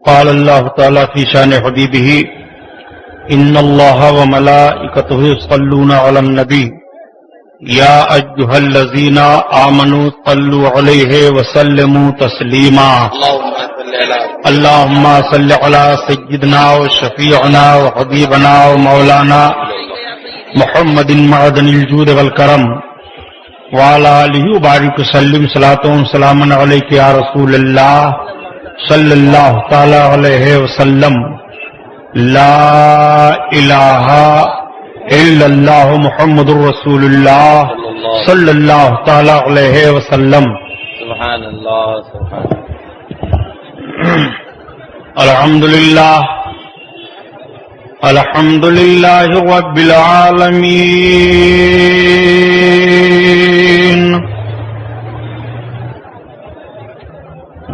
قال الله تعالى في شان حبيبه إن الله وملائكته يصلون على النبي يا أيها الذين آمنوا صلوا عليه وسلموا تسليما اللهم صل على سيدنا وشفيعنا وحبيبنا ومولانا محمد معدن الجود والكرم وعلى آله وبارك وسلم صلاة وسلاما عليك يا رسول الله صلی اللہ تعالی علیہ وسلم لا الہ الا اللہ محمد رسول اللہ صلی اللہ تعالی علیہ وسلم. سبحان اللہ سبحان الحمدللہ الحمدللہ رب العالمین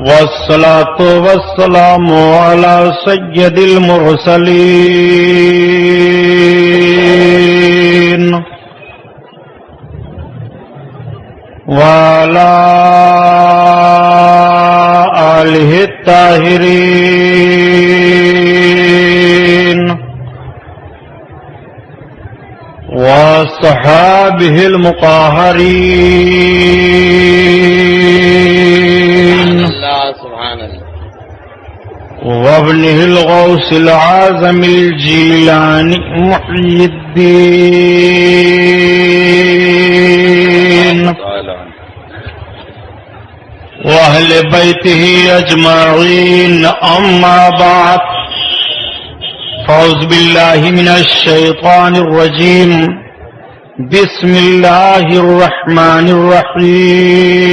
والصلاة والسلام على سيد المرسلين وعلى آله الطاهرين وصحابه المطهرين وابنه الغوث العازم الجيلاني محي الدين وأهل بيته أجمعين أما بعد فأعوذ بالله من الشيطان الرجيم بسم الله الرحمن الرحيم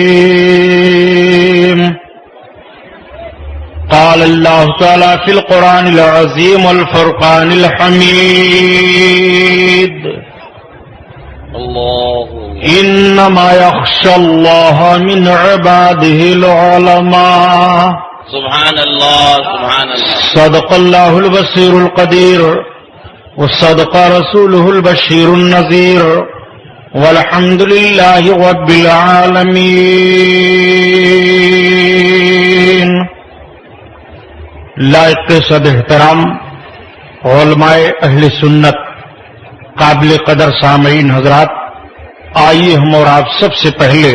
قال الله تعالى في القرآن العظيم والفرقان الحميد اللہ إنما يخشى الله من عباده العلماء. سبحان اللہ سبحان اللہ. صدق الله البصير القدير وصدق رسوله البشير النذير والحمد لله رب العالمين. لائق صد احترام علماء اہل سنت، قابل قدر سامعین حضرات، آئیے ہم اور آپ سب سے پہلے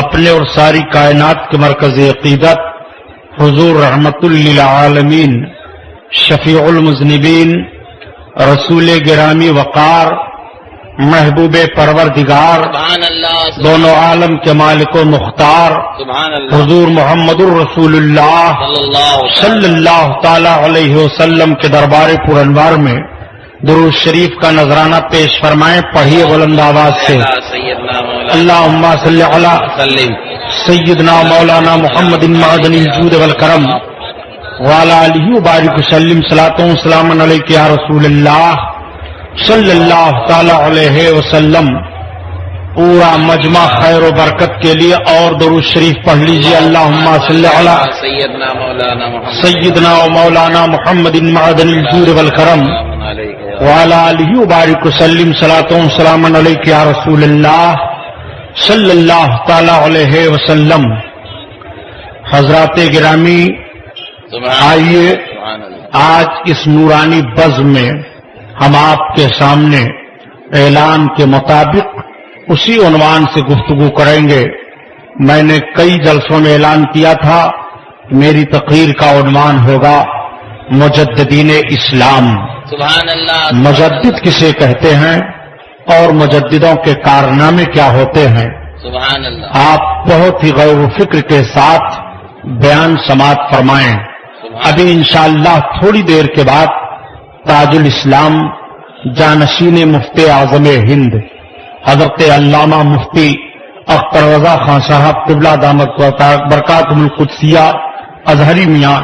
اپنے اور ساری کائنات کے مرکز عقیدت حضور رحمت للعالمین شفیع المذنبین رسول گرامی وقار محبوب پروردگار سبحان اللہ دونوں عالم کے مالک و مختار سبحان اللہ حضور محمد الرسول اللہ صلی اللہ تعالی علیہ وسلم کے دربار پر انوار میں درود شریف کا نذرانہ پیش فرمائیں. پڑھیے بلند آواز سے اللہم صلی علی سلم سیدنا مولانا محمد معدن الجود والکرم وعلی آلہ وبارک وسلم صلاۃ و سلام علیک یا رسول اللہ صلی اللہ تعالی علیہ وسلم. پورا مجمع خیر و برکت کے لیے اور درود شریف پڑھ لیجیے. اللہم صلی علی سیدنا مولانا محمد سیدنا و مولانا محمد معدن الجود والکرم وعلی آلہ وبارک وسلم صلاۃ و سلام علیک یا رسول اللہ صلی اللہ تعالی علیہ وسلم. حضرات گرامی، آئیے آج اس نورانی بزم میں ہم آپ کے سامنے اعلان کے مطابق اسی عنوان سے گفتگو کریں گے. میں نے کئی جلسوں میں اعلان کیا تھا میری تقریر کا عنوان ہوگا مجددین اسلام. سبحان اللہ. مجدد کسے کہتے ہیں اور مجددوں کے کارنامے کیا ہوتے ہیں؟ سبحان اللہ. آپ بہت ہی غور و فکر کے ساتھ بیان سماعت فرمائیں. ابھی انشاءاللہ تھوڑی دیر کے بعد تاج الاسلام جانشین مفتی اعظم ہند حضرت علامہ مفتی اختر رضا خان صاحب قبلہ دامت برکاتہ القدسیہ اظہری میاں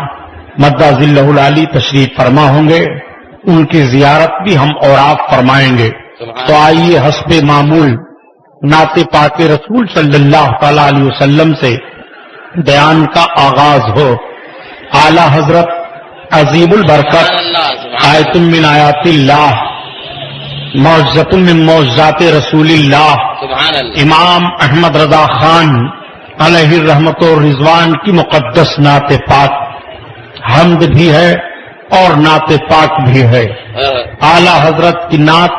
مدہ ذلہ العالی تشریف فرما ہوں گے. ان کی زیارت بھی ہم اور آپ فرمائیں گے. تو آئیے حسب معمول نعت پاک رسول صلی اللہ تعالی علیہ وسلم سے بیان کا آغاز ہو. اعلی حضرت عظیم البرکت آیت من آیات اللہ معجزۃ من معجزات رسول اللہ امام احمد رضا خان علیہ الرحمت و رضوان کی مقدس نعت پاک حمد بھی ہے اور نعت پاک بھی ہے. اعلی حضرت کی نعت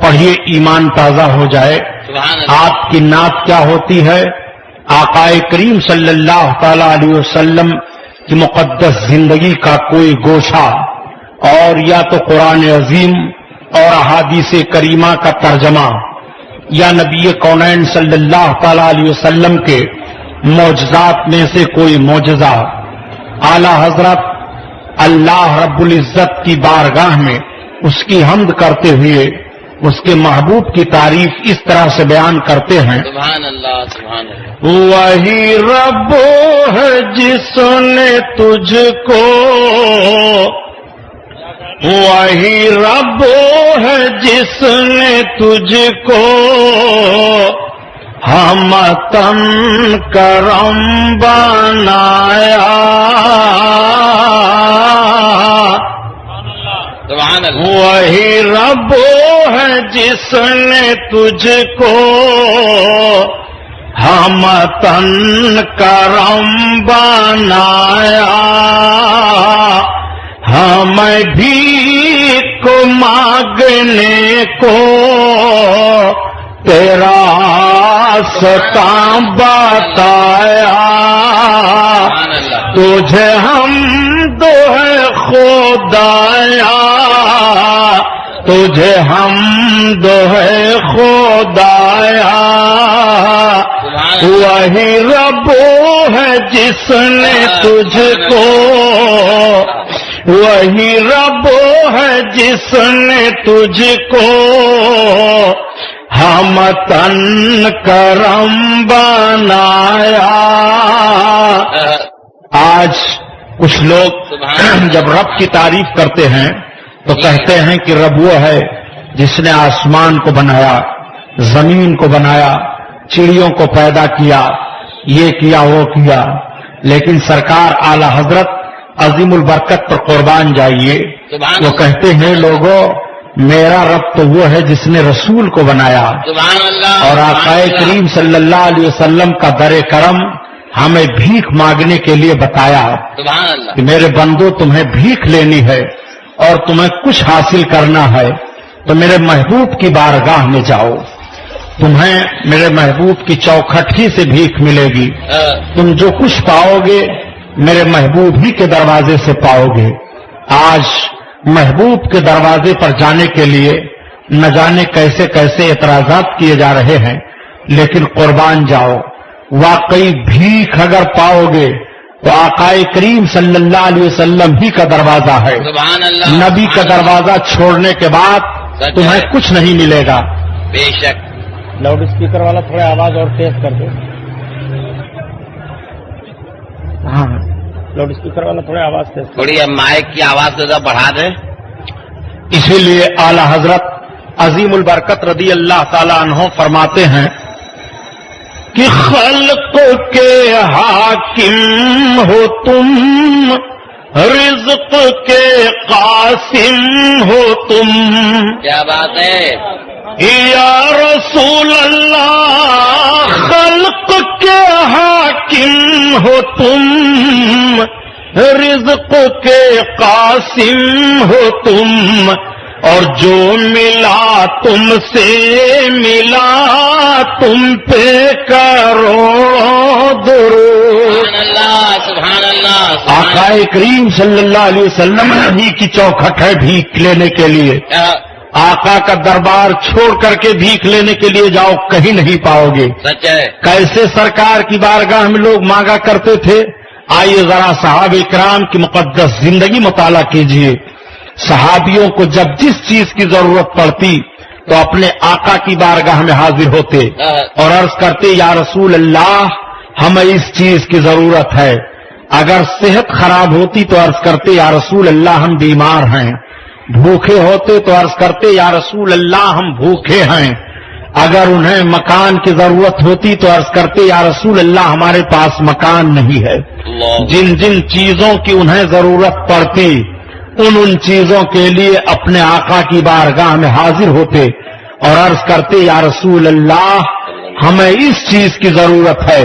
پڑھیے ایمان تازہ ہو جائے. سبحان اللہ. آپ کی نعت کیا ہوتی ہے؟ آقا کریم صلی اللہ تعالی علیہ وسلم کی مقدس زندگی کا کوئی گوشہ اور یا تو قرآن عظیم اور احادیث کریمہ کا ترجمہ یا نبی کونین صلی اللہ تعالی علیہ وسلم کے معجزات میں سے کوئی معجزہ. اعلی حضرت اللہ رب العزت کی بارگاہ میں اس کی حمد کرتے ہوئے اس کے محبوب کی تعریف اس طرح سے بیان کرتے ہیں. سبحان اللہ. سبحان اللہ. وہی رب ہے جس نے تجھ کو، وہی رب ہے جس نے تجھ کو ہمتن کرم بنایا. سبحان اللہ. وہی رب ہے جس نے تجھ کو ہمتن کرم بنایا. ہمیں بھیک مانگنے کو تیرا راستہ بتایا. سبحان اللہ. تجھے ہم دو ہے خدایا، تجھے ہم دو ہے خدایا. وہی رب ہے جس نے تجھ کو، وہی رب ہے جس نے تجھ کو ہمتن کرم بنایا. آج کچھ لوگ جب رب کی تعریف کرتے ہیں تو کہتے ہیں کہ رب وہ ہے جس نے آسمان کو بنایا، زمین کو بنایا، چڑیوں کو پیدا کیا، یہ کیا وہ کیا. لیکن سرکار اعلی حضرت عظیم البرکت پر قربان جائیے، وہ کہتے ہیں لوگوں میرا رب تو وہ ہے جس نے رسول کو بنایا. سبحان اللہ. اور آقا کریم صلی اللہ علیہ وسلم کا در کرم ہمیں بھیک مانگنے کے لیے بتایا سبحان اللہ. کہ میرے بندو تمہیں بھیک لینی ہے اور تمہیں کچھ حاصل کرنا ہے تو میرے محبوب کی بارگاہ میں جاؤ. تمہیں میرے محبوب کی چوکھٹ ہی سے بھیک ملے گی. تم جو کچھ پاؤ گے میرے محبوب ہی کے دروازے سے پاؤ گے. آج محبوب کے دروازے پر جانے کے لیے نہ جانے کیسے کیسے اعتراضات کیے جا رہے ہیں، لیکن قربان جاؤ. واقعی بھیک اگر پاؤ گے تو آقا کریم صلی اللہ علیہ وسلم ہی کا دروازہ ہے. سبحان اللہ. نبی کا دروازہ چھوڑنے کے بعد تمہیں کچھ نہیں ملے گا. بے شک. لاؤڈ اسپیکر والا تھوڑا آواز اور تیز کر دو. ہاں لاؤڈ اسپیکر والا تھوڑا آواز تیز. تھوڑی اب مائک کی آواز ذرا بڑھا دیں. اسی لیے اعلی حضرت عظیم البرکت رضی اللہ تعالی عنہ فرماتے ہیں کہ خلق کے حاکم ہو تم، رزق کے قاسم ہو تم. کیا بات ہے. یا رسول اللہ خلق کے حاکم ہو تم، رزق کے قاسم ہو تم. اور جو ملا تم سے ملا تم پہ کرو درود. سبحان اللہ. سبحان اللہ. آقا کریم صلی اللہ علیہ وسلم ہی کی چوکھٹ ہے بھیک لینے کے لیے. آقا کا دربار چھوڑ کر کے بھیک لینے کے لیے جاؤ کہیں نہیں پاؤ گے. سچ ہے. کیسے سرکار کی بارگاہ میں لوگ مانگا کرتے تھے؟ آئیے ذرا صحابہ کرام کی مقدس زندگی مطالعہ کیجیے. صحابیوں کو جب جس چیز کی ضرورت پڑتی تو اپنے آقا کی بارگاہ میں حاضر ہوتے اور عرض کرتے یا رسول اللہ ہمیں اس چیز کی ضرورت ہے. اگر صحت خراب ہوتی تو عرض کرتے یا رسول اللہ ہم بیمار ہیں. بھوکے ہوتے تو عرض کرتے یا رسول اللہ ہم بھوکے ہیں. اگر انہیں مکان کی ضرورت ہوتی تو عرض کرتے یا رسول اللہ ہمارے پاس مکان نہیں ہے. جن جن چیزوں کی انہیں ضرورت پڑتی ان چیزوں کے لیے اپنے آقا کی بارگاہ میں حاضر ہوتے اور عرض کرتے یا رسول اللہ ہمیں اس چیز کی ضرورت ہے.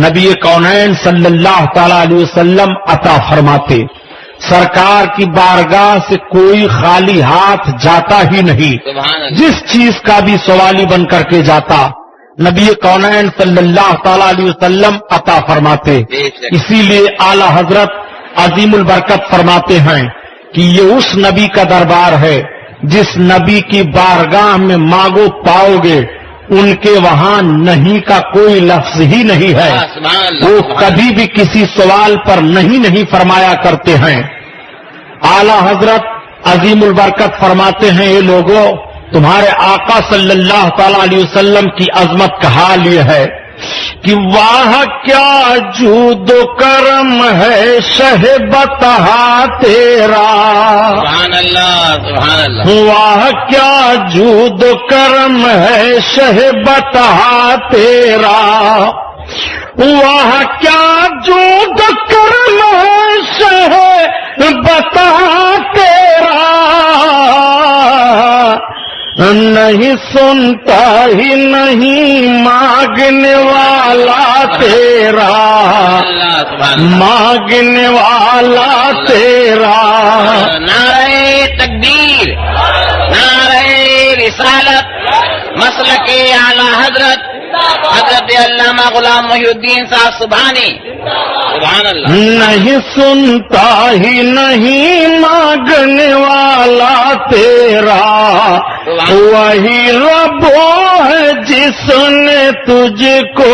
نبی کونین صلی اللہ تعالی علیہ وسلم عطا فرماتے. سرکار کی بارگاہ سے کوئی خالی ہاتھ جاتا ہی نہیں. سبحان اللہ. جس چیز کا بھی سوالی بن کر کے جاتا نبی کونین صلی اللہ تعالی علیہ وسلم عطا فرماتے. بے شک. اسی لیے اعلی حضرت عظیم البرکت فرماتے ہیں کہ یہ اس نبی کا دربار ہے جس نبی کی بارگاہ میں مانگو پاؤ گے، ان کے وہاں نہیں کا کوئی لفظ ہی نہیں ہے. سبحان اللہ. وہ کبھی بھی کسی سوال پر نہیں فرمایا کرتے ہیں. اعلی حضرت عظیم البرکت فرماتے ہیں یہ لوگوں، تمہارے آقا صلی اللہ تعالی علیہ وسلم کی عظمت کا حال یہ ہے کہ واہ کیا جود و کرم ہے شہ بتہا تیرا. سبحان اللہ. سبحان اللہ. واہ کیا جود و کرم ہے شہ بتہا تیرا. واہ کیا جود و کرم ہے شہ بتہا تیرا. نہیں سنتا ہی نہیں مانگنے والا تیرا. اللہ. سبحان اللہ. مانگنے والا تیرا. نعرہ تکبیر، نعرہ رسالت، مسلک اعلی حضرت حضرت علامہ غلام محی الدین صاحب سبحانی. سبحان اللہ. نہیں سنتا ہی نہیں مانگنے والا تیرا. وہی رب ہے جس نے تجھ کو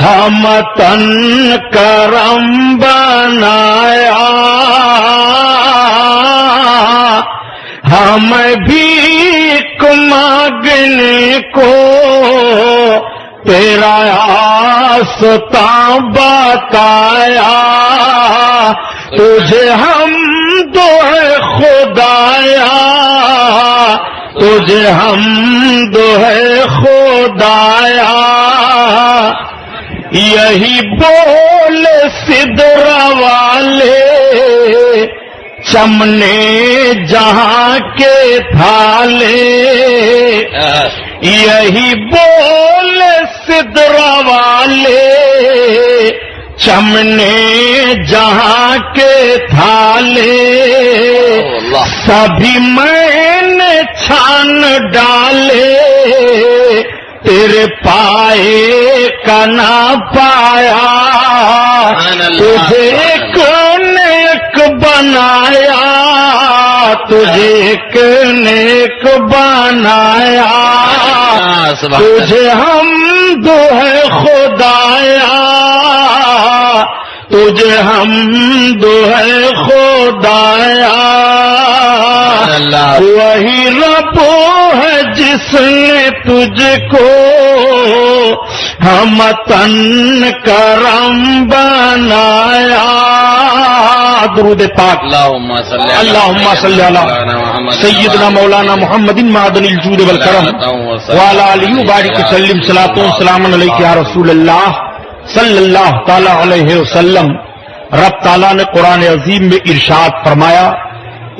ہم تن کرم بنایا. ہمیں بھیک مانگنے کو تیرا راستہ بتایا. تجھے ہم دو ہے خدایا، تجھے ہم دو ہے خدایا. یہی بول سدر والے چمنے جہاں کے تھالے. یہی بول سدر والے چمنے جہاں کے تھالے. سبھی میں نے چھان ڈالے، تیرے پائے کا نہ پایا. تجھے ایک نیک بنایا، تجھے ایک نیک بنایا. تجھے ہم دو ہے خدایا، تجھے ہم دو ہے خدایا. وہی رب ہے جس نے تجھ کو ہم تن کرم بنایا. درود پاک. اللہم صلی علی سیدنا مولانا محمد معدن الجود والکرم وعلی آلہ وبارک وسلم. صلاۃ و سلام علیک یا رسول اللہ صلی اللہ تعالی علیہ وسلم. رب تعالیٰ نے قرآن عظیم میں ارشاد فرمایا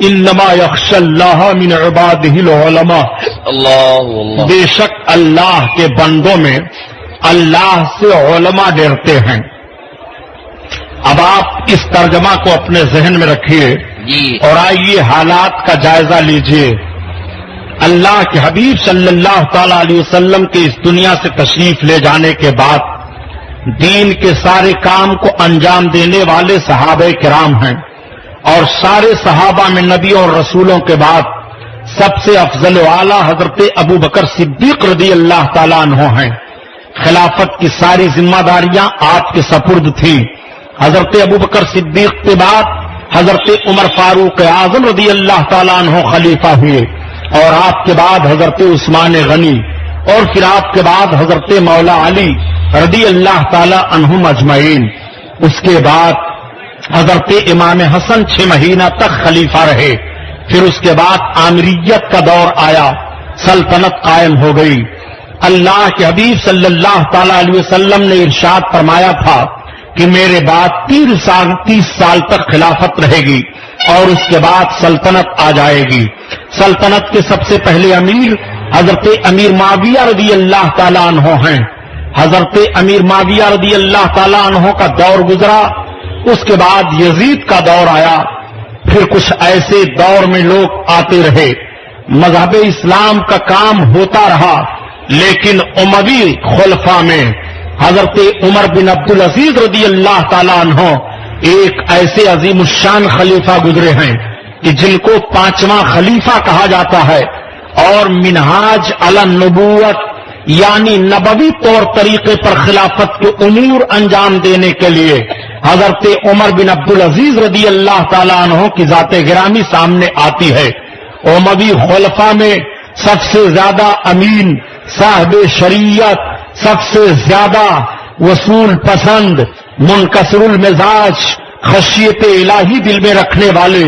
انما یخشی اللہ من عبادہ العلماء. اللہ. بے شک اللہ کے بندوں میں اللہ سے علماء ڈرتے ہیں. اب آپ اس ترجمہ کو اپنے ذہن میں رکھیے جی. اور آئیے حالات کا جائزہ لیجئے. اللہ کے حبیب صلی اللہ تعالی علیہ وسلم کے اس دنیا سے تشریف لے جانے کے بعد دین کے سارے کام کو انجام دینے والے صحابہ کرام ہیں، اور سارے صحابہ میں نبی اور رسولوں کے بعد سب سے افضل و اعلیٰ حضرت ابو بکر صدیق رضی اللہ تعالیٰ عنہ ہیں. خلافت کی ساری ذمہ داریاں آپ کے سپرد تھیں. حضرت ابو بکر صدیق کے بعد حضرت عمر فاروق اعظم رضی اللہ تعالیٰ عنہ خلیفہ ہوئے، اور آپ کے بعد حضرت عثمان غنی، اور پھر آپ کے بعد حضرت مولا علی رضی اللہ تعالی عنہم اجمعین. اس کے بعد حضرت امام حسن 6 مہینہ تک خلیفہ رہے. پھر اس کے بعد آمریت کا دور آیا، سلطنت قائم ہو گئی. اللہ کے حبیب صلی اللہ تعالی علیہ وسلم نے ارشاد فرمایا تھا کہ میرے بعد 30 سال تک خلافت رہے گی اور اس کے بعد سلطنت آ جائے گی. سلطنت کے سب سے پہلے امیر حضرت امیر معاویہ رضی اللہ تعالی عنہ ہیں. حضرت امیر معاویہ رضی اللہ تعالی عنہ کا دور گزرا. اس کے بعد یزید کا دور آیا، پھر کچھ ایسے دور میں لوگ آتے رہے، مذہب اسلام کا کام ہوتا رہا، لیکن اموی خلفاء میں حضرت عمر بن عبدالعزیز رضی اللہ تعالیٰ عنہ ایک ایسے عظیم الشان خلیفہ گزرے ہیں کہ جن کو 5واں خلیفہ کہا جاتا ہے، اور منہاج علی النبوت یعنی نبوی طور طریقے پر خلافت کے امور انجام دینے کے لیے حضرت عمر بن عبدالعزیز رضی اللہ تعالیٰ عنہ کی ذات گرامی سامنے آتی ہے۔ اموی خلفاء میں سب سے زیادہ امین، صاحب شریعت، سب سے زیادہ وصول پسند، منکسر المزاج، خشیت الہی دل میں رکھنے والے،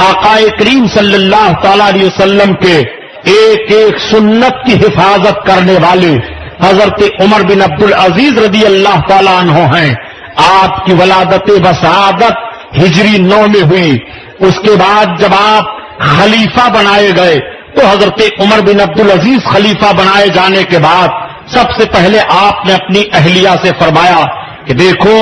آقا کریم صلی اللہ تعالی علیہ وسلم کے ایک ایک سنت کی حفاظت کرنے والے حضرت عمر بن عبدالعزیز رضی اللہ تعالی عنہ ہیں۔ آپ کی ولادت وسعادت ہجری 9 میں ہوئی۔ اس کے بعد جب آپ خلیفہ بنائے گئے تو حضرت عمر بن عبدالعزیز خلیفہ بنائے جانے کے بعد سب سے پہلے آپ نے اپنی اہلیہ سے فرمایا کہ دیکھو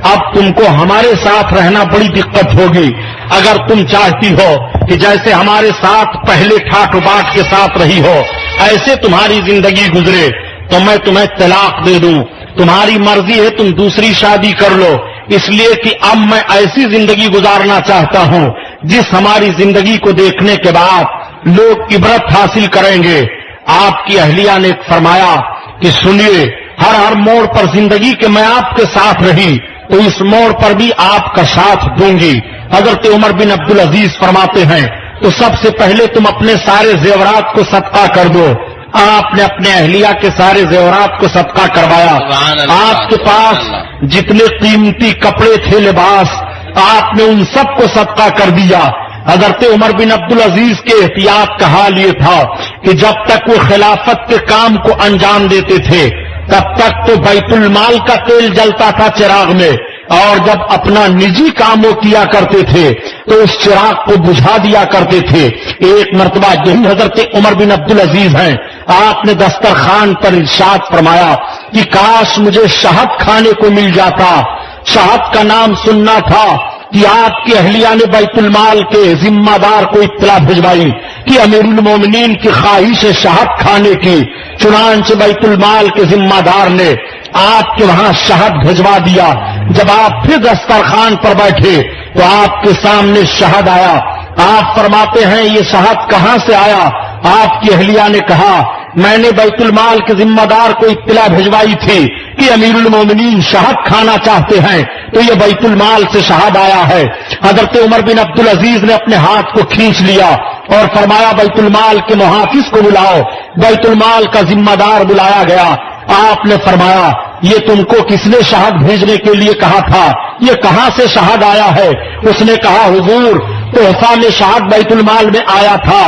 اب تم کو ہمارے ساتھ رہنا بڑی دقت ہوگی، اگر تم چاہتی ہو کہ جیسے ہمارے ساتھ پہلے ٹھاٹ باٹ کے ساتھ رہی ہو ایسے تمہاری زندگی گزرے تو میں تمہیں طلاق دے دوں، تمہاری مرضی ہے تم دوسری شادی کر لو، اس لیے کہ اب میں ایسی زندگی گزارنا چاہتا ہوں جس ہماری زندگی کو دیکھنے کے بعد لوگ عبرت حاصل کریں گے۔ آپ کی اہلیہ نے فرمایا کہ سنیے، ہر موڑ پر زندگی کے میں آپ کے ساتھ رہی تو اس موڑ پر بھی آپ کا ساتھ دوں گی۔ حضرت عمر بن عبدالعزیز فرماتے ہیں تو سب سے پہلے تم اپنے سارے زیورات کو صدقہ کر دو۔ آپ نے اپنے اہلیہ کے سارے زیورات کو صدقہ کروایا۔ آپ کے پاس جتنے قیمتی کپڑے تھے، لباس، آپ نے ان سب کو صدقہ کر دیا۔ حضرت عمر بن عبدالعزیز کے احتیاط کا حال یہ تھا کہ جب تک وہ خلافت کے کام کو انجام دیتے تھے تب تک تو بیت المال کا تیل جلتا تھا چراغ میں، اور جب اپنا نجی کام وہ کیا کرتے تھے تو اس چراغ کو بجھا دیا کرتے تھے۔ ایک مرتبہ یہی حضرت عمر بن عبدالعزیز ہیں، آپ نے دسترخوان پر ارشاد فرمایا کہ کاش مجھے شہد کھانے کو مل جاتا۔ شہد کا نام سننا تھا کہ آپ کی اہلیہ نے بیت المال کے ذمہ دار کو اطلاع بھجوائی کہ امیر المومنین کی خواہش ہے شہد کھانے کی، چنانچہ بیت المال کے ذمہ دار نے آپ کے وہاں شہد بھجوا دیا۔ جب آپ پھر دسترخوان پر بیٹھے تو آپ کے سامنے شہد آیا۔ آپ فرماتے ہیں یہ شہد کہاں سے آیا؟ آپ کی اہلیہ نے کہا میں نے بیت المال کے ذمہ دار کو اطلاع بھجوائی تھی کہ امیر المومنین شہد کھانا چاہتے ہیں تو یہ بیت المال سے شہد آیا ہے۔ حضرت عمر بن عبدالعزیز نے اپنے ہاتھ کو کھینچ لیا اور فرمایا بیت المال کے محافظ کو بلاؤ۔ بیت المال کا ذمہ دار بلایا گیا۔ آپ نے فرمایا یہ تم کو کس نے شہد بھیجنے کے لیے کہا تھا؟ یہ کہاں سے شہد آیا ہے؟ اس نے کہا حضور تحفہ میں شہد بیت المال میں آیا تھا،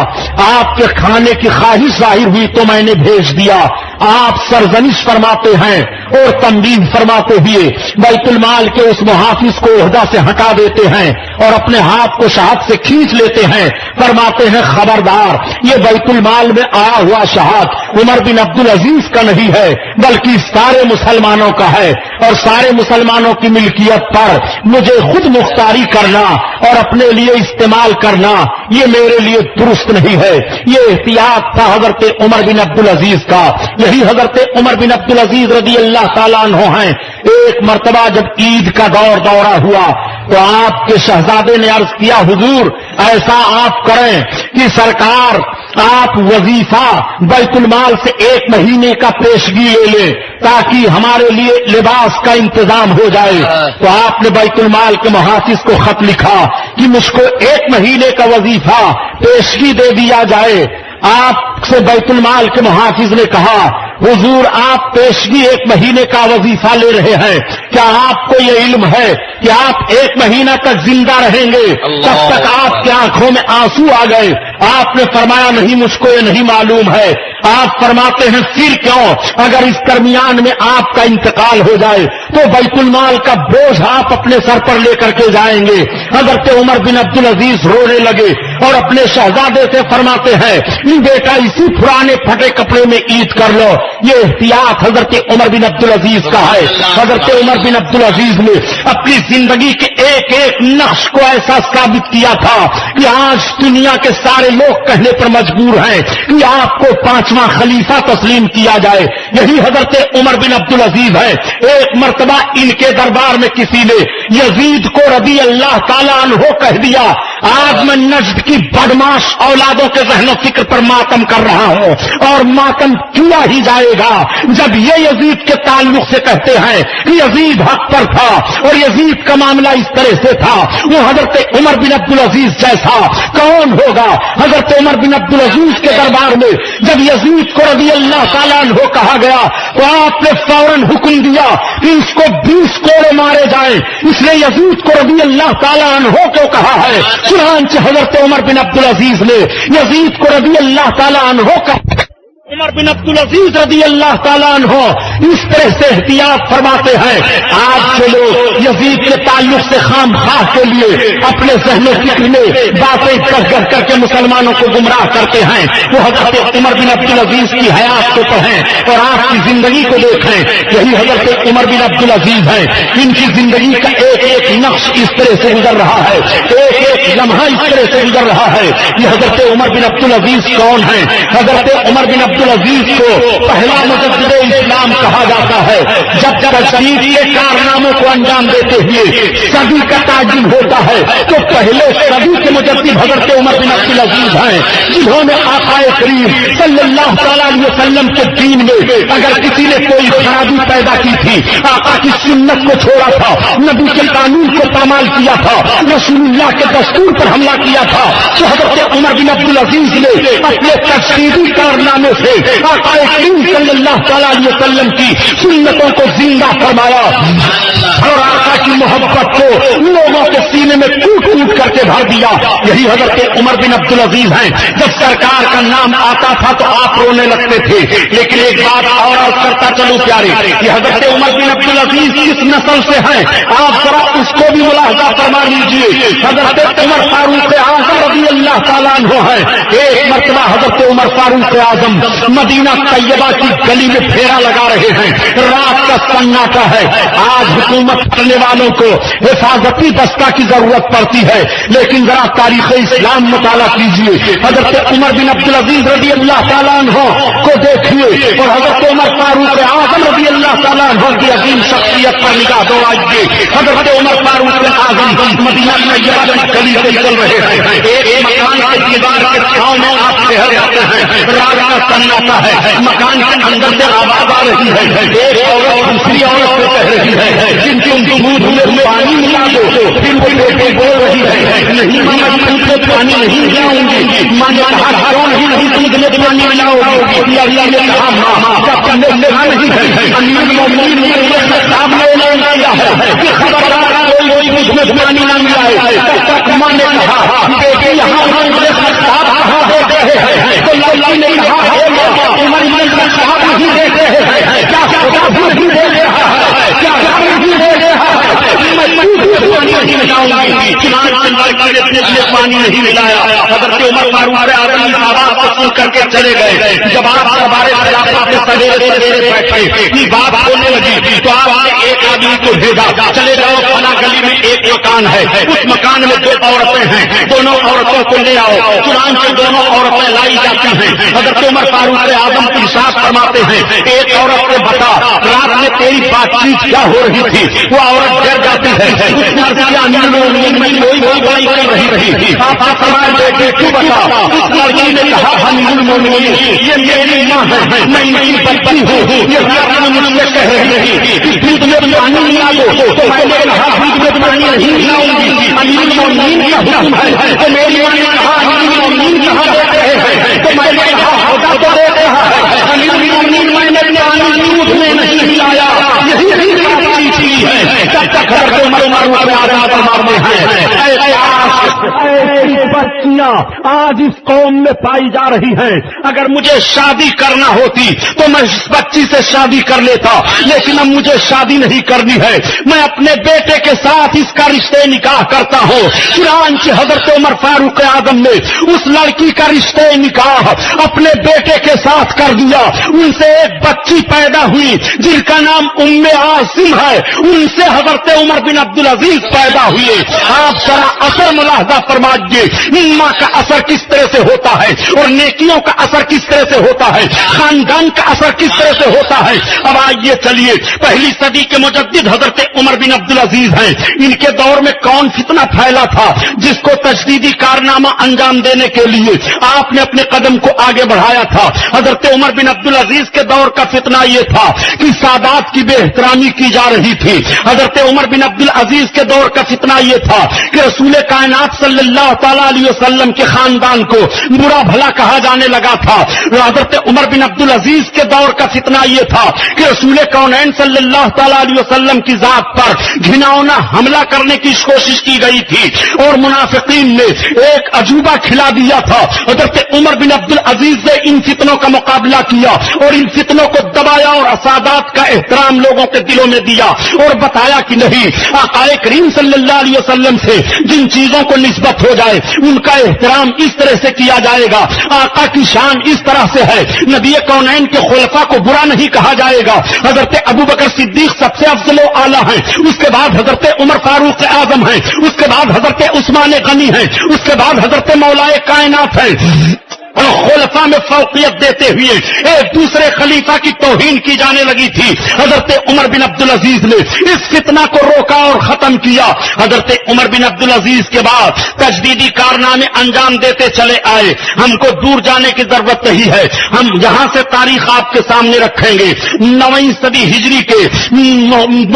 آپ کے کھانے کی خواہش ظاہر ہوئی تو میں نے بھیج دیا۔ آپ سرزنش فرماتے ہیں اور تنبیہ فرماتے ہوئے بیت المال کے اس محافظ کو عہدہ سے ہٹا دیتے ہیں اور اپنے ہاتھ کو شہد سے کھینچ لیتے ہیں۔ فرماتے ہیں خبردار، یہ بیت المال میں آیا ہوا شہد عمر بن عبدالعزیز کا نہیں ہے بلکہ سارے مسلمانوں کا ہے، اور سارے مسلمانوں کی ملکیت پر مجھے خود مختاری کرنا اور اپنے لیے استعمال کرنا یہ میرے لیے درست نہیں ہے۔ یہ احتیاط تھا حضرت عمر بن عبدالعزیز کا۔ یہی حضرت عمر بن عبدالعزیز رضی اللہ تعالیٰ عنہ ہیں۔ ایک مرتبہ جب عید کا دورہ ہوا تو آپ کے شہزادے نے عرض کیا حضور ایسا آپ کریں کہ سرکار آپ وظیفہ بیت المال سے 1 مہینے کا پیشگی لے لیں تاکہ ہمارے لیے لباس کا انتظام ہو جائے۔ تو آپ نے بیت المال کے محافظ کو خط لکھا کہ مجھ کو 1 مہینے کا وظیفہ پیشگی دے دیا جائے۔ آپ سے بیت المال کے محافظ نے کہا حضور آپ پیشگی 1 مہینے کا وظیفہ لے رہے ہیں، کیا آپ کو یہ علم ہے کہ آپ 1 مہینہ تک زندہ رہیں گے؟ تب تک آپ کی آنکھوں میں آنسو آ گئے۔ آپ نے فرمایا نہیں مجھ کو یہ نہیں معلوم ہے۔ آپ فرماتے ہیں پھر کیوں؟ اگر اس درمیان میں آپ کا انتقال ہو جائے تو بیت المال کا بوجھ آپ اپنے سر پر لے کر کے جائیں گے۔ حضرت عمر بن عبدالعزیز رونے لگے اور اپنے شہزادے سے فرماتے ہیں بیٹا اسی پرانے پھٹے کپڑے میں عید کر لو. یہ احتیاط حضرت عمر بن عبدالعزیز کا ہے. حضرت عمر بن عبدالعزیز نے اپنی زندگی کے ایک ایک نقش کو ایسا ثابت کیا تھا کہ آج دنیا کے سارے لوگ کہنے پر مجبور ہیں کہ آپ کو 5واں خلیفہ تسلیم کیا جائے. یہی حضرت عمر بن عبدالعزیز ہے. ایک مرتبہ ان کے دربار میں کسی نے یزید کو رضی اللہ تعالیٰ عنہ کہہ دیا. آج میں نجد کی بدماش اولادوں کے ذہن و فکر پر ماتم کر رہا ہوں اور ماتم کیا ہی جائے گا. جب یہ یزید کے تعلق سے کہتے ہیں کہ یزید حق پر تھا اور یزید کا معاملہ اس طرح سے تھا, وہ حضرت عمر بن عبدالعزیز جیسا کون ہوگا؟ حضرت عمر بن عبدالعزیز کے دربار میں جب یزید کو رضی اللہ تعالیٰ عنہ کہا گیا تو آپ نے فوراً حکم دیا کہ اس کو 20 کوڑے مارے جائیں. اس نے یزید کو رضی اللہ تعالیٰ عنہ کو کہا ہے. چنانچہ حضرت عمر بن عبدالعزیز نے یزید کو رضی اللہ تعالیٰ عنہ کا عمر بن عبدالعزیز رضی اللہ تعالیٰ عنہ اس طرح سے احتیاط فرماتے ہیں. آج کے لوگ یزید کے تعلق سے خام خواہ کے لیے اپنے ذہن و فکر میں باتیں کر کر کے مسلمانوں کو گمراہ کرتے ہیں. وہ حضرت عمر بن عبدالعزیز کی حیات کو پڑھیں اور آپ کی زندگی کو دیکھیں. یہی حضرت عمر بن عبدالعزیز ہیں. ان کی زندگی کا ایک ایک نقش اس طرح سے گزر رہا ہے, ایک ایک لمحہ اس طرح سے گزر رہا ہے. یہ حضرت عمر بن عبدالعزیز کون ہیں؟ حضرت عمر بن عبدالعزیز کو پہلا مجدد اسلام کہا جاتا ہے. جب تجدید کے کارناموں کو انجام دیتے ہوئے صدی کا تعین ہوتا ہے تو پہلے صدی کے مجدد حضرت عمر بن عبدالعزیز ہیں, جنہوں نے آقا کریم صلی اللہ تعالی علیہ وسلم کے دین میں اگر کسی نے کوئی خرابی پیدا کی تھی, آقا کی سنت کو چھوڑا تھا, نبی کے قانون کو پامال کیا تھا, رسول اللہ کے دستور پر حملہ کیا تھا, تو حضرت عمر بن عبدالعزیز نے اپنے تجدیدی کارنامے سے آقا کریم صلی اللہ تعالی علیہ وسلم کی سنتوں کو زندہ فرمایا اور آقا کی محبت کو لوگوں کے سینے میں کوٹ کوٹ کر کے بھر دیا. یہی حضرت عمر بن عبدالعزیز ہیں. جب سرکار کا نام آتا تھا تو آپ رونے لگتے تھے. لیکن ایک بات اور کرتا چلو پیارے, یہ حضرت عمر بن عبدالعزیز کس نسل سے ہیں آپ ذرا اس کو بھی ملاحظہ فرما لیجیے. حضرت عمر فاروق اعظم رضی اللہ تعالیٰ عنہ ہیں. ایک مرتبہ حضرت عمر فاروق اعظم مدینہ طیبہ کی گلی میں پھیرا لگا رہے ہیں. رات کا سناٹا ہے. آج حکومت کرنے والوں کو حفاظتی دستہ کی ضرورت پڑتی ہے, لیکن ذرا تاریخ اسلام مطالعہ کیجیے. حضرت عمر بن عبدالعزیز رضی اللہ تعالیٰ عنہ کو دیکھیے اور حضرت عمر فاروق اعظم رضی اللہ تعالیٰ عنہ کی عظیم شخصیت پر نگاہ دوڑائیے. حضرت عمر فاروق اعظم مدینہ طیبہ کی گلی سے چل رہے ہیں. ایک مکان کے دیوار کے چھاؤں میں آپ ٹھہر جاتے ہیں. رات کا سناٹا ہے. مکان کے اندر سے آواز آ رہی ہے. ایک عورت دوسری عورت سے کہہ رہی ہے جن کی ان کی منہ میں پانی ملا دو. پھر وہ بیٹے بول رہی ہے نہیں میں تم سے پانی نہیں ملاؤں گی. ماں نے کہا کیوں نہیں تم سے پانی ملاؤ گی؟ اللہ نے کہا ماں جب تم نے کہا نہیں ہے امیر المومنین نے سامنے اعلان کیا ہے کہ خبردار کوئی مجھ میں پانی نہ ملائے. تب تک ماں نے کہا بیٹے یہاں صاحب کہاں دیتے ہیں تو اللہ نے کہا عمر بن صاحب نہیں دیتے ہیں. کیا نہیں دے رہا ہے؟ کیا نہیں دے رہا ہے؟ پانی نہیں ملایا. حضرت عمر فاروق اعظم کی آواز کو سن کر کے چلے گئے. جب آپ دربار خلافت میں سویرے سویرے بیٹھے یہ بات ہونے لگی تو آپ نے ایک آدمی کو بھیجا, چلے جاؤ فلاں گلی میں ایک مکان ہے, اس مکان میں 2 عورتیں ہیں, دونوں عورتوں کو لے آؤ. چنانچہ دونوں عورتیں لائی جاتی ہیں. حضرت عمر فاروق اعظم کی ارشاد فرماتے ہیں ایک عورت سے بتا رات میں تیری بات چیت کیا ہو رہی تھی. وہ عورت ڈر جاتی ہے. کوئی بڑائی کر رہی تھی. آپ فرمائے بیٹے تو بتا. اس لڑکی نے کہا ہم المومنین یہ میری ماں ہے, میں ان کی بچی ہوں. یہ مجھ سے کہہ رہی تھی دودھ میں پانی ملا دو. تو میں نے کہا دودھ میں پانی نہیں ملاؤں گی. امیر المومنین کا حکم ہے. تو میری ماں نے کہا امیر المومنین کہاں دیتے ہیں؟ تو میں نے کہا ہوتا تو دیتے ہیں. امیر المومنین میں نے پانی دودھ میں نہیں ملایا. یہی چیز ہے. تب تک حضرت عمر فاروق اعظم مارنے ہیں. بچیاں آج اس قوم میں پائی جا رہی ہیں. اگر مجھے شادی کرنا ہوتی تو میں اس بچی سے شادی کر لیتا، لیکن اب مجھے شادی نہیں کرنی ہے. میں اپنے بیٹے کے ساتھ اس کا رشتے نکاح کرتا ہوں. چنانچہ حضرت عمر فاروق اعظم نے اس لڑکی کا رشتے نکاح اپنے بیٹے کے ساتھ کر دیا. ان سے ایک بچی پیدا ہوئی جن کا نام ام عاصم ہے. ان سے حضرت عمر بن عبدالعزیز پیدا ہوئے. آپ ذرا اثر ملاحظہ فرمائیے، ماں کا اثر کس طرح سے ہوتا ہے اور نیکیوں کا اثر کس طرح سے ہوتا ہے، خاندان کا اثر کس طرح سے ہوتا ہے. اب آئیے چلیے، پہلی صدی کے مجدد حضرت عمر بن عبدالعزیز ہیں. ان کے دور میں کون فتنہ پھیلا تھا جس کو تجدیدی کارنامہ انجام دینے کے لیے آپ نے اپنے قدم کو آگے بڑھایا تھا. حضرت عمر بن عبدالعزیز کے دور کا فتنہ یہ تھا کہ سادات کی بے احترامی کی جا رہی تھی. حضرت عمر بن عبدالعزیز کے دور کا فتنہ یہ تھا کہ رسول کائنات صلی اللہ تعالی علیہ وسلم کے خاندان کو برا بھلا کہا جانے لگا تھا. حضرت عمر بن عبدالعزیز کے دور کا فتنہ یہ تھا کہ رسول کونین صلی اللہ تعالی علیہ وسلم کی ذات پر گھناؤنا حملہ کرنے کی کوشش کی گئی تھی اور منافقین نے ایک عجوبہ کھلا دیا تھا. حضرت عمر بن عبدالعزیز نے ان فتنوں کا مقابلہ کیا اور ان فتنوں کو دبایا اور سادات کا احترام لوگوں کے دلوں میں دیا اور بتایا کہ نہیں، آقا کریم صلی اللہ علیہ وسلم سے جن چیزوں کو نسبت ہو جائے ان کا احترام اس طرح سے کیا جائے گا. آقا کی شان اس طرح سے ہے، نبی کونین کے خلفاء کو برا نہیں کہا جائے گا. حضرت ابوبکر صدیق سب سے افضل و اعلیٰ ہیں، اس کے بعد حضرت عمر فاروق اعظم ہیں، اس کے بعد حضرت عثمان غنی ہیں، اس کے بعد حضرت مولائے کائنات ہیں. خلفاء میں فوقیت دیتے ہوئے ایک دوسرے خلیفہ کی توہین کی جانے لگی تھی. حضرت عمر بن عبدالعزیز نے اس فتنہ کو روکا اور ختم کیا. حضرت عمر بن عبدالعزیز کے بعد تجدیدی کارنامے انجام دیتے چلے آئے. ہم کو دور جانے کی ضرورت نہیں ہے، ہم یہاں سے تاریخ آپ کے سامنے رکھیں گے. 9ویں صدی ہجری کے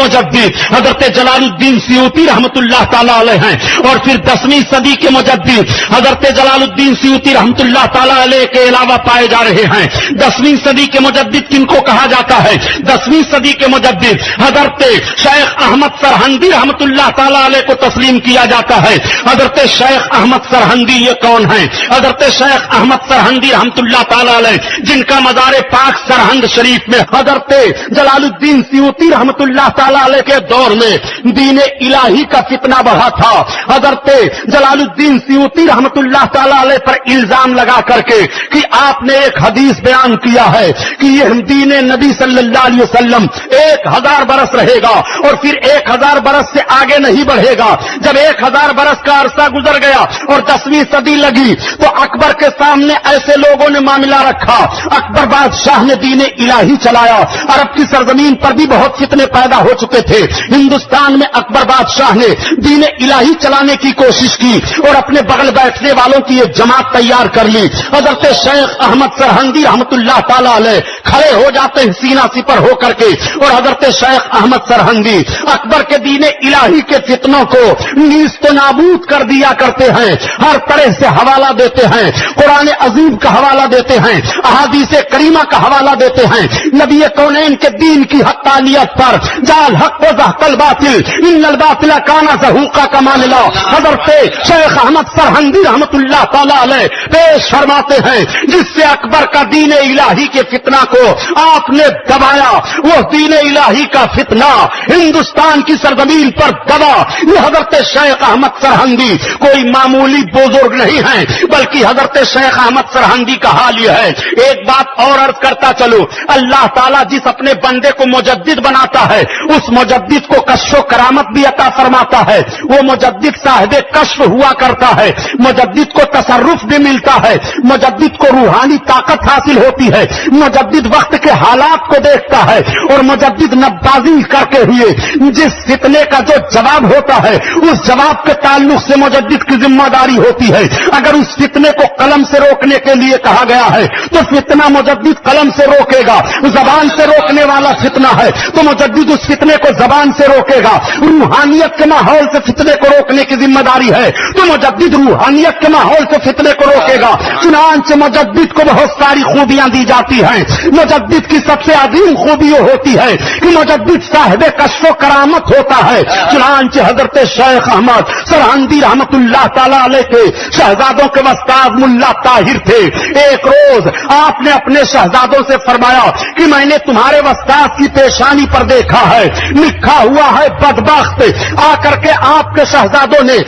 مجدد حضرت جلال الدین سیوطی رحمت اللہ تعالی علیہ ہیں، اور پھر 10ویں صدی کے مجدد حضرت جلال الدین سیوطی رحمت اللہ تعالی علیہ کے علاوہ پائے جا رہے ہیں. 10ویں صدی کے مجدد کن کو کہا جاتا ہے؟ 10ویں صدی کے مجدد حضرت شیخ احمد سرہندی رحمت اللہ تعالی علیہ کو تسلیم کیا جاتا ہے. حضرت شیخ احمد سرہندی یہ کون ہیں؟ حضرت شیخ احمد سرہندی رحمت اللہ تعالی علیہ جن کا مزار پاک سرہند شریف میں حضرت جلال الدین سیوطی رحمت اللہ تعالی علیہ کے دور میں دین الہی کا فتنہ بڑھا تھا. حضرت جلال الدین سیوطی رحمت اللہ تعالی علیہ پر الزام لگا کر کے کہ آپ نے ایک حدیث بیان کیا ہے کہ یہ دین نبی صلی اللہ علیہ وسلم 1000 برس رہے گا اور پھر 1000 برس سے آگے نہیں بڑھے گا. جب 1000 برس کا عرصہ گزر گیا اور 10ویں صدی لگی تو اکبر کے سامنے ایسے لوگوں نے معاملہ رکھا. اکبر بادشاہ نے دین الہی چلایا. عرب کی سرزمین پر بھی بہت فتنے پیدا ہو چکے تھے. ہندوستان میں اکبر بادشاہ نے دین الہی چلانے کی کوشش کی اور اپنے بغل بیٹھنے والوں کی ایک جماعت تیار کر لی. حضرت شیخ احمد سرہندی رحمت اللہ تعالی علیہ کھڑے ہو جاتے ہیں سینہ سپر ہو کر کے، اور حضرت شیخ احمد سرہندی اکبر کے دین الہی کے فتنوں کو نیست و نابود کر دیا کرتے ہیں. ہر طرح سے حوالہ دیتے ہیں، قرآن عظیم کا حوالہ دیتے ہیں، احادیث کریمہ کا حوالہ دیتے ہیں. نبی کونین کے دین کی حقانیت پر جال حق و زحق الباطل ان الباطل کان زہوقا کا معاملہ حضرت شیخ احمد سرہندی رحمت اللہ تعالی علیہ پیش فرماتے ہیں، جس سے اکبر کا دین الہی کے فتنہ کو آپ نے دبایا. وہ دین الہی کا فتنہ ہندوستان کی سرزمین پر دبا. یہ حضرت شیخ احمد سرہندی کوئی معمولی بزرگ نہیں ہیں، بلکہ حضرت شیخ احمد سرہندی کا حال یہ ہے. ایک بات اور عرض کرتا چلو، اللہ تعالیٰ جس اپنے بندے کو مجدد بناتا ہے اس مجدد کو کشف و کرامت بھی عطا فرماتا ہے. وہ مجدد صاحب کشف ہوا کرتا ہے، مجدد کو تصرف بھی ملتا ہے، مجدد کو روحانی طاقت حاصل ہوتی ہے، مجدد وقت کے حالات کو دیکھتا ہے، اور مجدد نبازی کر کے ہوئے جس فتنے کا جو جواب ہوتا ہے اس جواب کے تعلق سے مجدد کی ذمہ داری ہوتی ہے. اگر اس فتنے کو قلم سے روکنے کے لیے کہا گیا ہے تو فتنہ مجدد قلم سے روکے گا. زبان سے روکنے والا فتنہ ہے تو مجدد اس فتنے کو زبان سے روکے گا. روحانیت کے ماحول سے فتنے کو روکنے کی ذمہ داری ہے تو مجدد روحانیت کے ماحول سے فتنے کو روکے گا. چنانچہ مجدد کو بہت ساری خوبیاں دی جاتی ہیں. مجدد کی سب سے عظیم خوبی یہ ہوتی ہے کہ مجدد صاحب کشف و کرامت ہوتا ہے. چنانچہ حضرت شیخ احمد سرہندی رحمت اللہ تعالی علیہ کے شہزادوں کے استاد ملا طاہر تھے. ایک روز آپ نے اپنے شہزادوں سے فرمایا کہ میں نے تمہارے استاد کی پیشانی پر دیکھا ہے لکھا ہوا ہے بدبخت. آ کر کے آپ کے شہزادوں نے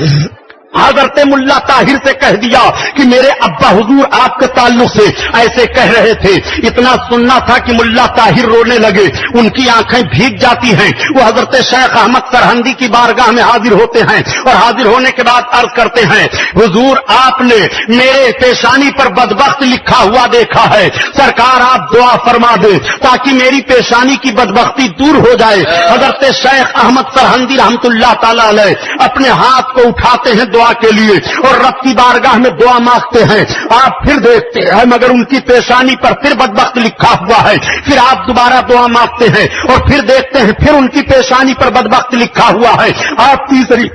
حضرت ملا طاہر سے کہہ دیا کہ میرے ابا حضور آپ کے تعلق سے ایسے کہہ رہے تھے. اتنا سننا تھا کہ ملا طاہر رونے لگے, ان کی آنکھیں بھیگ جاتی ہیں. وہ حضرت شیخ احمد سرہندی کی بارگاہ میں حاضر ہوتے ہیں اور حاضر ہونے کے بعد عرض کرتے ہیں حضور آپ نے میرے پیشانی پر بدبخت لکھا ہوا دیکھا ہے, سرکار آپ دعا فرما دیں تاکہ میری پیشانی کی بدبختی دور ہو جائے. حضرت شیخ احمد سرہندی رحمت اللہ تعالی علیہ اپنے ہاتھ کو اٹھاتے ہیں دعا کے لیے اور رب کی بارگاہ میں دعا مانگتے ہیں. آپ پھر دیکھتے ہیں مگر ان کی پیشانی پر پھر بدبخت لکھا ہوا ہے. پھر آپ دوبارہ دعا مانگتے ہیں اور پھر دیکھتے ہیں پھر ان کی پیشانی پر بدبخت لکھا ہوا ہے. آپ تیسری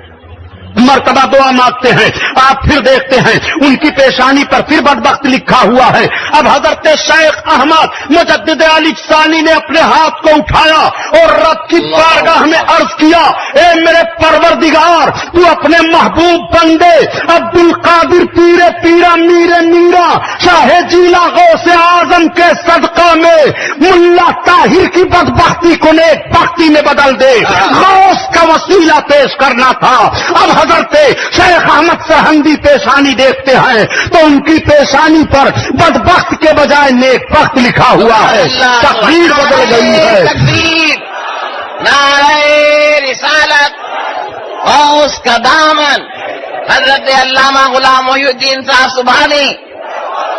مرتبہ دعا مانگتے ہیں, آپ پھر دیکھتے ہیں ان کی پیشانی پر پھر بدبخت لکھا ہوا ہے. اب حضرت شیخ احمد مجدد علی ثانی نے اپنے ہاتھ کو اٹھایا اور رب کی بارگاہ میں عرض کیا اے میرے پروردگار تو اپنے محبوب بندے عبد القادر پیر پیرا میر میرا شاہ جیلا غوث اعظم کے صدقہ میں ملا طاہر کی بدبختی کو نیک بختی میں بدل دے. غوث کا وسیلہ پیش کرنا تھا. اب حضرت شیخ احمد سرہندی پیشانی دیکھتے ہیں تو ان کی پیشانی پر بدبخت کے بجائے نیک بخت لکھا ہوا ہے. تقدیر بدل گئی ہے. تقدیر نعرہ رسالت غوث کا دامن حضرت علامہ غلام محی الدین صاحب سبحانی.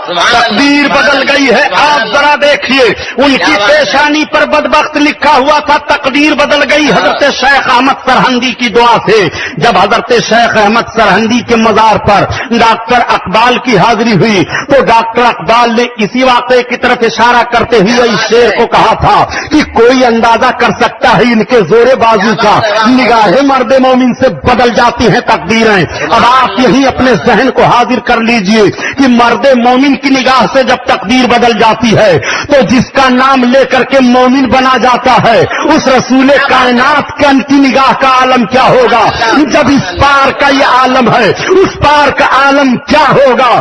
تقدیر بدل گئی ہے. آپ ذرا دیکھیے ان کی پیشانی پر بدبخت لکھا ہوا تھا, تقدیر بدل گئی حضرت شیخ احمد سرہندی کی دعا سے. جب حضرت شیخ احمد سرہندی کے مزار پر ڈاکٹر اقبال کی حاضری ہوئی تو ڈاکٹر اقبال نے اسی واقعے کی طرف اشارہ کرتے ہوئے اس شعر کو کہا تھا کہ کوئی اندازہ کر سکتا ہے ان کے زور بازو کا, نگاہ مرد مومن سے بدل جاتی ہیں تقدیریں. اب آپ یہی اپنے ذہن کو حاضر کر لیجئے کہ مرد مومن کی نگاہ سے جب تقدیر بدل جاتی ہے تو جس کا نام لے کر کے مومن بنا جاتا ہے اس رسول کائنات کی نگاہ کا عالم کیا ہوگا. جب اس پار کا یہ عالم ہے اس پار کا عالم کیا ہوگا.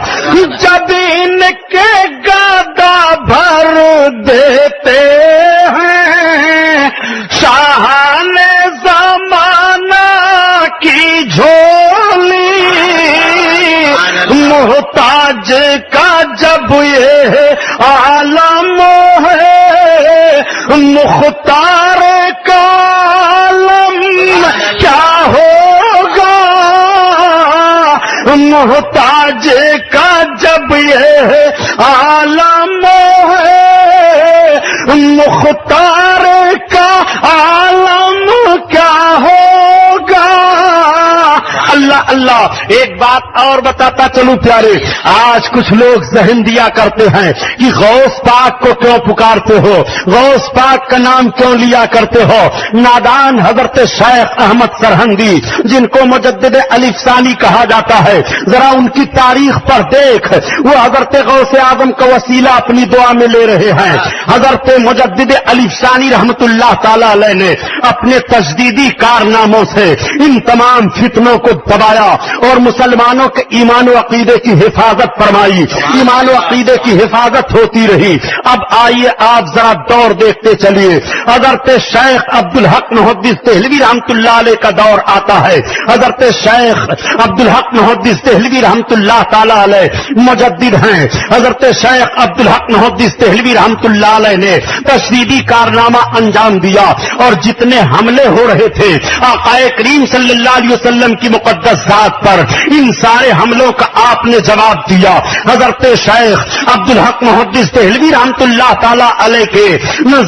جب ان کے گادا بھر دیتے ہیں شاہان زمانہ کی جھولی, محتاج کا جب یہ عالم ہے مختار کا عالم کیا ہوگا. محتاج کا جب یہ عالم ہے مختار کا عالم کیا ہوگا. اللہ اللہ. ایک بات اور بتاتا چلوں پیارے, آج کچھ لوگ ذہن دیا کرتے ہیں کہ غوث پاک کو کیوں پکارتے ہو, غوث پاک کا نام کیوں لیا کرتے ہو. نادان حضرت شیخ احمد سرہندی جن کو مجدد الف ثانی کہا جاتا ہے, ذرا ان کی تاریخ پر دیکھ. وہ حضرت غوث اعظم کا وسیلہ اپنی دعا میں لے رہے ہیں. حضرت مجدد الف ثانی رحمت اللہ تعالی علیہ نے اپنے تجدیدی کارناموں سے ان تمام فتنوں کو دبایا اور مسلمانوں کے ایمان و عقیدے کی حفاظت فرمائی. ایمان و عقیدے کی حفاظت ہوتی رہی. اب آئیے آپ ذرا دور دیکھتے چلیے. حضرت شیخ عبدالحق محدث دہلوی رحمت اللہ علیہ کا دور آتا ہے. حضرت شیخ عبدالحق محدث دہلوی رحمت اللہ تعالی علیہ مجدد ہیں. حضرت شیخ عبدالحق محدث دہلوی رحمت اللہ علیہ نے تشدیدی کارنامہ انجام دیا اور جتنے حملے ہو رہے تھے آقا کریم صلی اللہ علیہ وسلم کی مقدس ذات پر, ان سارے حملوں کا آپ نے جواب دیا. حضرت شیخ عبدالحق محدث دہلوی رحمت اللہ تعالی علیہ کے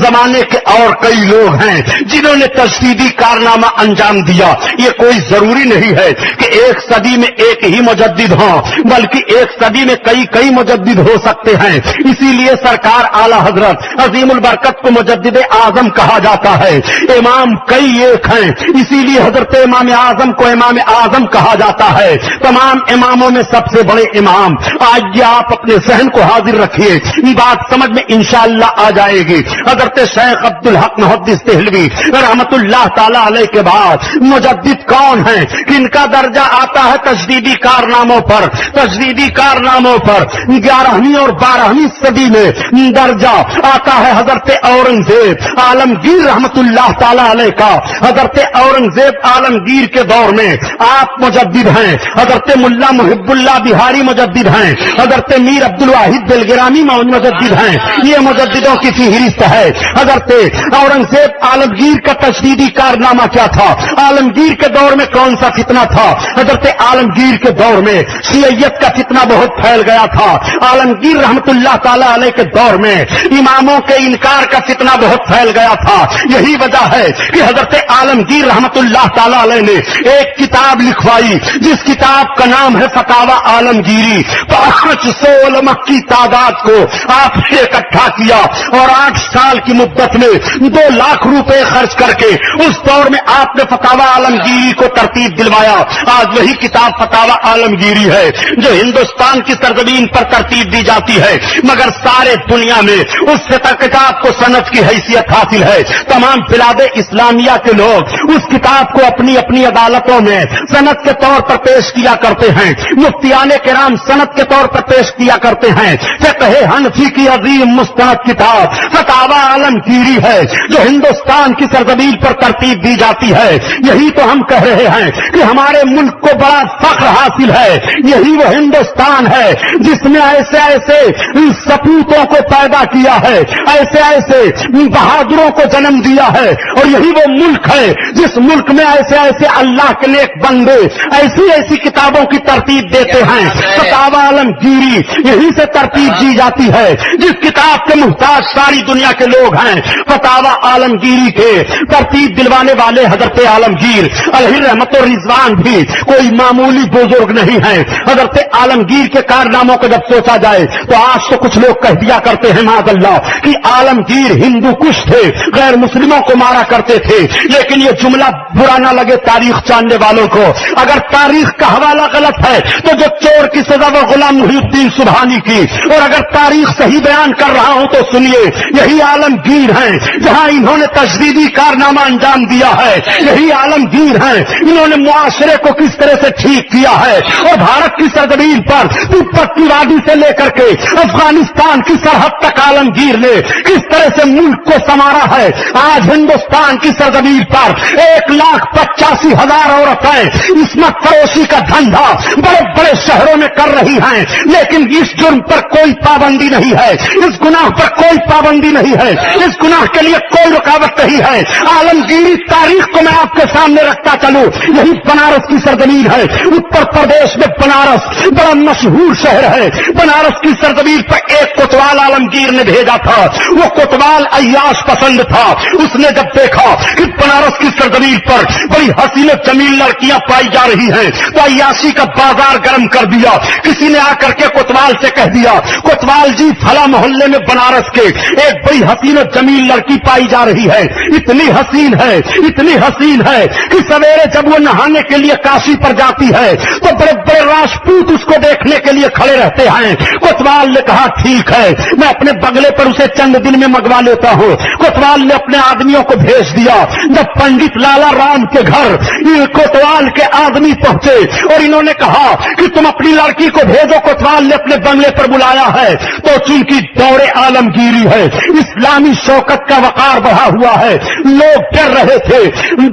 زمانے کے اور کئی لوگ ہیں جنہوں نے تشدیدی کارنامہ انجام دیا. یہ کوئی ضروری نہیں ہے کہ ایک صدی میں ایک ہی مجدد ہوں, بلکہ ایک صدی میں کئی مجدد ہو سکتے ہیں. اسی لیے سرکار اعلی حضرت عظیم البرکت کو مجدد اعظم کہا جاتا ہے. امام کئی ایک ہیں, اسی لیے حضرت امام اعظم کو امام اعظم کہا کہا جاتا ہے تمام اماموں میں سب سے بڑے امام. آج یہ آپ اپنے ذہن کو حاضر رکھیے, بات سمجھ میں انشاءاللہ آ جائے گی. حضرت شیخ عبدالحق محدث دہلوی رحمت اللہ تعالی علیہ کے بعد مجدد کون ہیں؟ کن کا درجہ آتا ہے تجدیدی کارناموں پر؟ تجدیدی کارناموں پر 11ویں اور 12ویں صدی میں درجہ آتا ہے حضرت اورنگزیب عالمگیر رحمت اللہ تعالی علیہ کا. حضرت اورنگزیب عالمگیر کے دور میں آپ مجدد ہیں. حضرت ملا محب اللہ بہاری مجدد ہیں. حضرت میر عبد الواحد دلگرامی مجدد ہیں. یہ مجددوں کی فہرست ہے. حضرت اورنگزیب عالمگیر کا تجدیدی کارنامہ کیا تھا؟ عالمگیر کے دور میں کون سا فتنہ تھا؟ حضرت عالمگیر کے دور میں شیعیت کا فتنہ بہت پھیل گیا تھا. عالمگیر رحمت اللہ تعالی علیہ کے دور میں اماموں کے انکار کا فتنہ بہت پھیل گیا تھا. یہی وجہ ہے کہ حضرت عالمگیر رحمت اللہ تعالی علیہ نے ایک کتاب لکھوائی جس کتاب کا نام ہے فتاوی عالمگیری. 500 علماء کی تعداد کو آپ نے اکٹھا کیا اور 8 سال کی مدت میں 2 لاکھ روپے خرچ کر کے اس دور میں آپ نے فتاوی عالمگیری کو ترتیب دلوایا. آج وہی کتاب فتاوی عالمگیری ہے جو ہندوستان کی سرزمین پر ترتیب دی جاتی ہے, مگر سارے دنیا میں اس کتاب کو سند کی حیثیت حاصل ہے. تمام بلاد اسلامیہ کے لوگ اس کتاب کو اپنی اپنی عدالتوں میں سند کے طور پر پیش کیا کرتے ہیں. مفتیان کرام سند کے طور پر پیش کیا کرتے ہیں. فقہ حنفی کی عظیم مستند کتاب فتاوی عالمگیری ہے جو ہندوستان کی سرزمین پر ترتیب دی جاتی ہے. یہی تو ہم کہہ رہے ہیں کہ ہمارے ملک کو بڑا فخر حاصل ہے. یہی وہ ہندوستان ہے جس نے ایسے ایسے سپوتوں کو پیدا کیا ہے, ایسے ایسے بہادروں کو جنم دیا ہے. اور یہی وہ ملک ہے جس ملک میں ایسے ایسے اللہ کے نیک بندے ایسی ایسی کتابوں کی ترتیب دیتے ہیں. فتاوی عالمگیری یہی سے ترتیب دی جاتی ہے جس کتاب کے محتاج ساری دنیا کے لوگ ہیں. فتاوی عالمگیری کے ترتیب دلوانے والے حضرت عالمگیر علیہ رحمت و رضوان بھی کوئی معمولی بزرگ نہیں ہے. حضرت عالمگیر کے کارناموں کو جب سوچا جائے تو آج تو کچھ لوگ کہہ دیا کرتے ہیں معاذ اللہ کہ عالمگیر ہندو کش تھے, غیر مسلموں کو مارا کرتے تھے. لیکن یہ جملہ برا نہ لگے تاریخ جاننے والوں کو. اگر تاریخ کا حوالہ غلط ہے تو جو چور کی سزا وہ غلام محی الدین سبحانی کی, اور اگر تاریخ صحیح بیان کر رہا ہوں تو سنیے یہی عالمگیر ہیں جہاں انہوں نے تجدیدی کارنامہ انجام دیا ہے. یہی عالمگیر ہیں انہوں نے معاشرے کو کس طرح سے ٹھیک کیا ہے اور بھارت کی سرزمین پر تبت کی وادی سے لے کر کے افغانستان کی سرحد تک عالمگیر نے کس طرح سے ملک کو سنوارا ہے. آج ہندوستان کی سرزمین پر 1,85,000 عورتیں عصمت فروشی کا دھندا بڑے بڑے شہروں میں کر رہی ہیں, لیکن اس جرم پر کوئی پابندی نہیں ہے, اس گناہ پر کوئی پابندی نہیں ہے, اس گناہ کے لیے کوئی رکاوٹ نہیں ہے. عالمگیری تاریخ کو میں آپ کے سامنے رکھتا چلوں. یہی بنارس کی سرزمین ہے. اتر پردیش میں بنارس بڑا مشہور شہر ہے. بنارس کی سرزمین پر ایک کوتوال عالمگیر نے بھیجا تھا. وہ کوتوال عیاش پسند تھا. اس نے جب دیکھا کہ بنارس کی سرزمین پر بڑی حسین و جمیل لڑکیاں پائی جا رہی ہیں تو عیاشی کا بازار گرم کر دیا. کسی نے آ کر کے کوتوال سے کہہ دیا, کوتوال جی فلاں محلے میں بنارس کے ایک بڑی حسین و جمیل لڑکی پائی جا رہی ہے. اتنی حسین ہے, اتنی حسین ہے کہ سویرے جب وہ نہانے کے لیے کاشی پر جاتی ہے تو بڑے بڑے راجپوت اس کو دیکھنے کے لیے کھڑے رہتے ہیں. کوتوال نے کہا ٹھیک ہے میں اپنے بنگلے پر اسے چند دن میں منگوا لیتا ہوں. کوتوال نے اپنے آدمیوں کو بھیج دیا. جب پنڈت لالا رام کے گھر کوتوال کے آدمی پہنچے اور انہوں نے کہا کہ تم اپنی لڑکی کو بھیجو, کوتوال نے اپنے بنگلے پر بلایا ہے تو چونکہ دور عالمگیری ہے, اسلامی شوکت کا وقار بڑھا ہوا ہے, لوگ ڈر رہے تھے.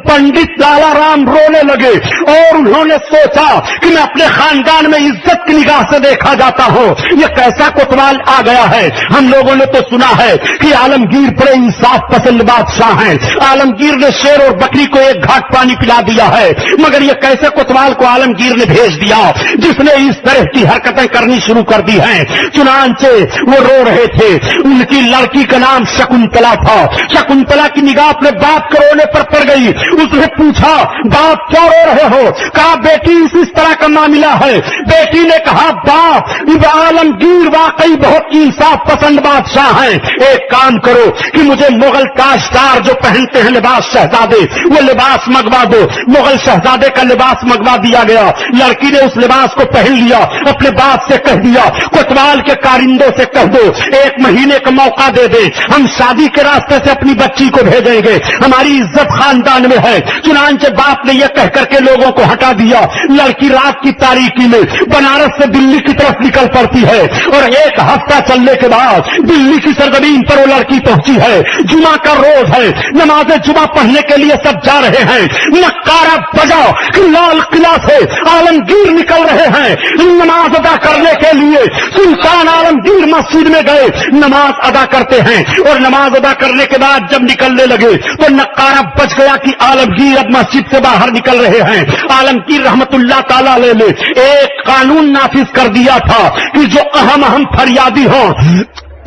پنڈت لالا رام رونے لگے اور انہوں نے سوچا کہ میں اپنے خاندان میں عزت کی نگاہ سے دیکھا جاتا ہوں, یہ کیسا کوتوال آ گیا ہے. ہم لوگوں نے تو سنا ہے کہ عالمگیر بڑے انصاف پسند بادشاہ ہیں. عالمگیر نے شیر اور بکری کو ایک گھاٹ پانی پلا دیا ہے, مگر یہ کیسے کوتوال کو عالمگیر نے بھیج دیا جس نے اس طرح کی حرکتیں کرنی شروع کر دی ہیں. چنانچہ وہ رو رہے تھے. ان کی لڑکی کا نام شکنتلا تھا. شکنتلا کی نگاہ اپنے باپ کے رونے پر پڑ گئی. اس نے پوچھا باپ کیوں رو رہے ہو؟ کہا بیٹی اس طرح کا معاملہ ہے ہے. بیٹی نے کہا باپ عالمگیر واقعی بہت انصاف پسند بادشاہ ہیں, ایک کام کرو کہ مجھے مغل تاجدار جو پہنتے ہیں لباس شہزادے, وہ لباس منگوا دو. مغل شہزادے کا لباس منگوا دیا گیا. لڑکی نے اس لباس کو پہن لیا. اپنے باپ سے کہہ دیا کوتوال کے کارندوں سے کہہ دو 1 مہینے کا موقع دے دے, ہم شادی کے راستے سے اپنی بچی کو بھیجیں گے, ہماری عزت خاندان میں ہے. چنانچہ باپ نے یہ کہہ کر کے لوگوں کو ہٹا دیا. لڑکی رات کی تاریکی میں بنارس سے دلی کی طرف نکل پڑتی ہے اور 1 ہفتہ چلنے کے بعد دلی کی سرزمین پر وہ لڑکی پہنچی ہے. جمعہ کا روز ہے, نماز جمعہ پڑھنے کے لیے سب جا رہے ہیں. نکارا بجا کہ لال قلعہ سے عالمگیر نکل رہے ہیں نماز ادا کرنے کے لیے. سلطان عالمگیر مسجد میں گئے, نماز ادا کرتے ہیں اور نماز ادا کرنے کے بعد جب نکلنے لگے تو نکارا بج گیا کہ عالمگیر اب مسجد سے باہر نکل رہے ہیں. عالمگیر رحمت اللہ تعالی علیہ نے ایک قانون نافذ کر دیا تھا کہ جو اہم فریادی ہوں,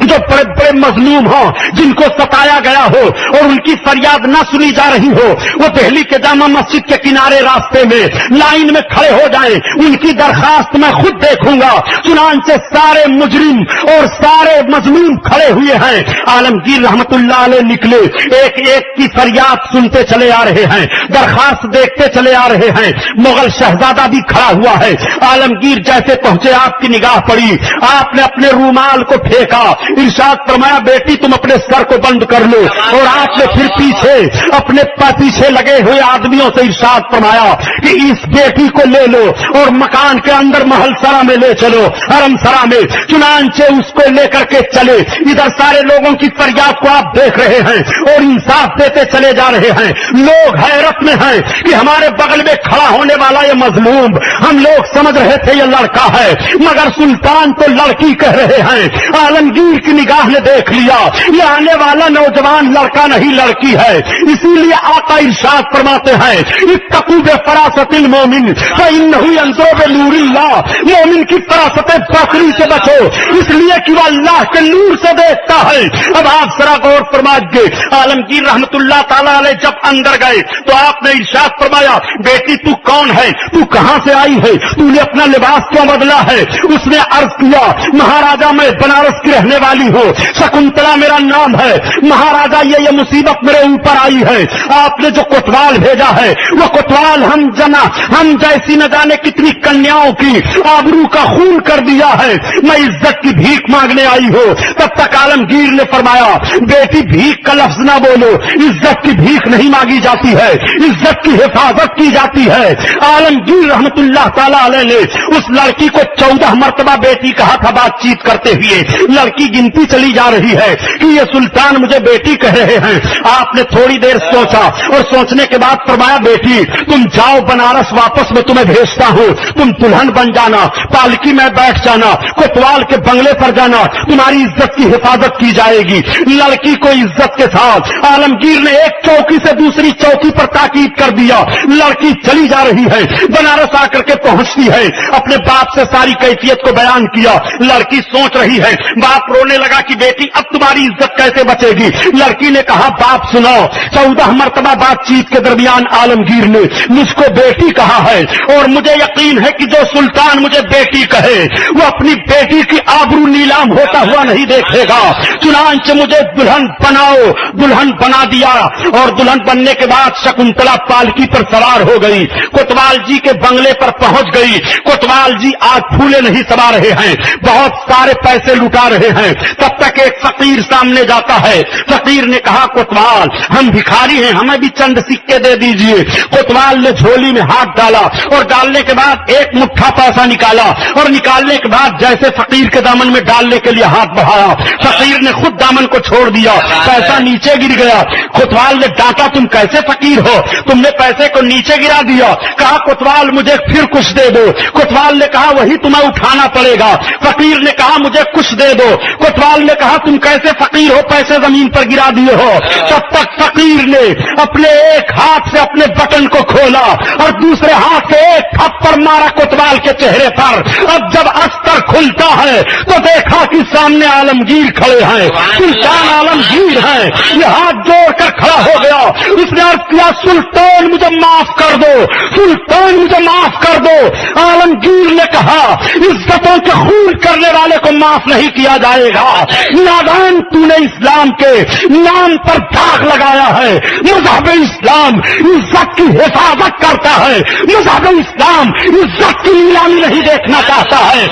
جو بڑے بڑے مظلوم ہوں, جن کو ستایا گیا ہو اور ان کی فریاد نہ سنی جا رہی ہو, وہ دہلی کے جامع مسجد کے کنارے راستے میں لائن میں کھڑے ہو جائیں. ان کی درخواست میں خود دیکھوں گا. چنانچہ سارے مجرم اور سارے مظلوم کھڑے ہوئے ہیں. عالمگیر رحمت اللہ علیہ نکلے, ایک ایک کی فریاد سنتے چلے آ رہے ہیں, درخواست دیکھتے چلے آ رہے ہیں. مغل شہزادہ بھی کھڑا ہوا ہے. عالمگیر جیسے پہنچے آپ کی نگاہ پڑی, آپ نے اپنے رومال کو پھینکا, ارشاد فرمایا بیٹی تم اپنے سر کو بند کر لو. اور آپ نے پھر پیچھے اپنے پیچھے لگے ہوئے آدمیوں سے ارشاد فرمایا کہ اس بیٹی کو لے لو اور مکان کے اندر محل سرا میں لے چلو, حرم سرا میں. چنانچہ اس کو لے کر کے چلے. ادھر سارے لوگوں کی فریاد کو آپ دیکھ رہے ہیں اور انصاف دیتے چلے جا رہے ہیں. لوگ حیرت میں ہیں کہ ہمارے بغل میں کھڑا ہونے والا یہ مظلوم, ہم لوگ سمجھ رہے تھے یہ لڑکا ہے, مگر سلطان تو لڑکی کہہ رہے ہیں. عالمگیر کی نگاہ نے دیکھ لیا یہ آنے والا نوجوان لڑکا نہیں لڑکی ہے. اسی لیے آقا ارشاد فرماتے ہیں اتقوا بفراست المومن فانه ينظر بنور اللہ, مومن کی فراست بصری سے بچو اس لیے کہ وہ اللہ کے نور سے دیکھتا ہے. اب آپ ذرا غور فرمائیے, عالمگیر رحمت اللہ تعالی علیہ جب اندر گئے تو آپ نے ارشاد فرمایا بیٹی تو کون ہے, تو کہاں سے آئی ہے, تو نے اپنا لباس کیوں بدلا ہے. اس نے عرض کیا مہاراجا میں بنارس کی رہنے والی ہوں, شکنتلا میرا نام ہے. مہاراجا یہ مصیبت میرے اوپر آئی ہے, آپ نے جو کوتوال بھیجا ہے وہ کوتوال ہم جیسی نہ جانے کتنی کنیاؤں کی آبرو کا خون کر دیا ہے. میں عزت کی بھیک مانگنے آئی ہوں. تب تک عالمگیر نے فرمایا بیٹی بھیک کا لفظ نہ بولو, عزت کی بھیک نہیں مانگی جاتی ہے, عزت کی حفاظت کی جاتی ہے. عالمگیر رحمت اللہ تعالی علیہ نے اس لڑکی کو 14 مرتبہ بیٹی کہا تھا. بات چیت کرتے ہوئے لڑکی گنتی چلی جا رہی ہے کہ یہ سلطان مجھے بیٹی کہہ رہے ہیں. آپ نے تھوڑی دیر سوچا اور سوچنے کے بعد فرمایا بیٹی تم جاؤ بنارس, واپس میں تمہیں بھیجتا ہوں, تم دلہن بن جانا, پالکی میں بیٹھ جانا, کوتوال کے بنگلے پر جانا, تمہاری عزت کی حفاظت کی جائے گی. لڑکی کو عزت کے ساتھ عالمگیر نے ایک چوکی سے دوسری چوکی پر تاکید کر دیا. لڑکی چلی جا رہی ہے, بنارس آ کر کے پہنچتی ہے, اپنے باپ سے ساری کیفیت کو بیان کیا. لڑکی سوچ رہی ہے, باپ رونے لگا کہ بیٹی اب تمہاری عزت کیسے بچے گی. لڑکی نے کہا باپ سنو, 14 مرتبہ بات چیت کے درمیان عالمگیر نے مجھ کو بیٹی کہا ہے اور مجھے یقین ہے کہ جو سلطان مجھے بیٹی کہے وہ اپنی بیٹی کی آبرو نیلام ہوتا ہوا نہیں دیکھے گا. چنانچہ مجھے دلہن بناؤ. دلہن بنا دیا اور دلہن بننے کے بعد شکنتلا پالکی پر سوار ہو گئی, کوتوال جی کے بنگلے پر پہنچ گئی. کوتوال جی آج پھولے نہیں سما رہے ہیں, بہت سارے پیسے لٹا رہے ہیں. تب تک ایک فقیر سامنے جاتا ہے. فقیر نے کہا کوتوال ہم بھکاری ہیں, ہمیں بھی چند سکے دے دیجئے. کوتوال نے جھولی میں ہاتھ ڈالا اور ڈالنے کے بعد ایک مٹھا پیسہ نکالا اور نکالنے کے بعد جیسے فقیر کے دامن میں ڈالنے کے لیے ہاتھ بڑھایا, فقیر نے خود دامن کو چھوڑ دیا, پیسہ نیچے گر گیا. کوتوال نے ڈانٹا تم کیسے فقیر ہو, تم نے پیسے کو نیچے گرا دیا. کہا کوتوال مجھے پھر کچھ دے دو. کوتوال نے کہا وہی تمہیں اٹھانا پڑے گا. فقیر نے کہا مجھے کچھ دے دو. کوتوال نے کہا تم کیسے فقیر ہو، پیسے زمین پر گرا دیے ہو؟ تب تک فقیر نے اپنے ایک ہاتھ سے اپنے بٹن کو کھولا اور دوسرے ہاتھ سے ایک تھپڑ مارا کوتوال کے چہرے پر۔ اب جب استر کھلتا ہے تو دیکھا کہ سامنے عالمگیر کھڑے ہیں، سلطان عالمگیر ہیں۔ یہ ہاتھ جوڑ کر کھڑا ہو گیا، اس نے عرض کیا سلطان مجھے معاف کر دو، سلطان مجھے معاف کر دو۔ عالمگیر نے کہا عزتوں کے خون کرنے والے کو معاف نہیں کیا جائے گا، نادان تو نے اسلام کے نام پر داغ لگایا ہے۔ مذہب اسلام عزت کی حفاظت کرتا ہے، مذہب اسلام عزت کی نیلامی نہیں دیکھنا چاہتا ہے۔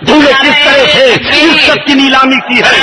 تو نے کس طرح سے عزت کی نیلامی کی ہے؟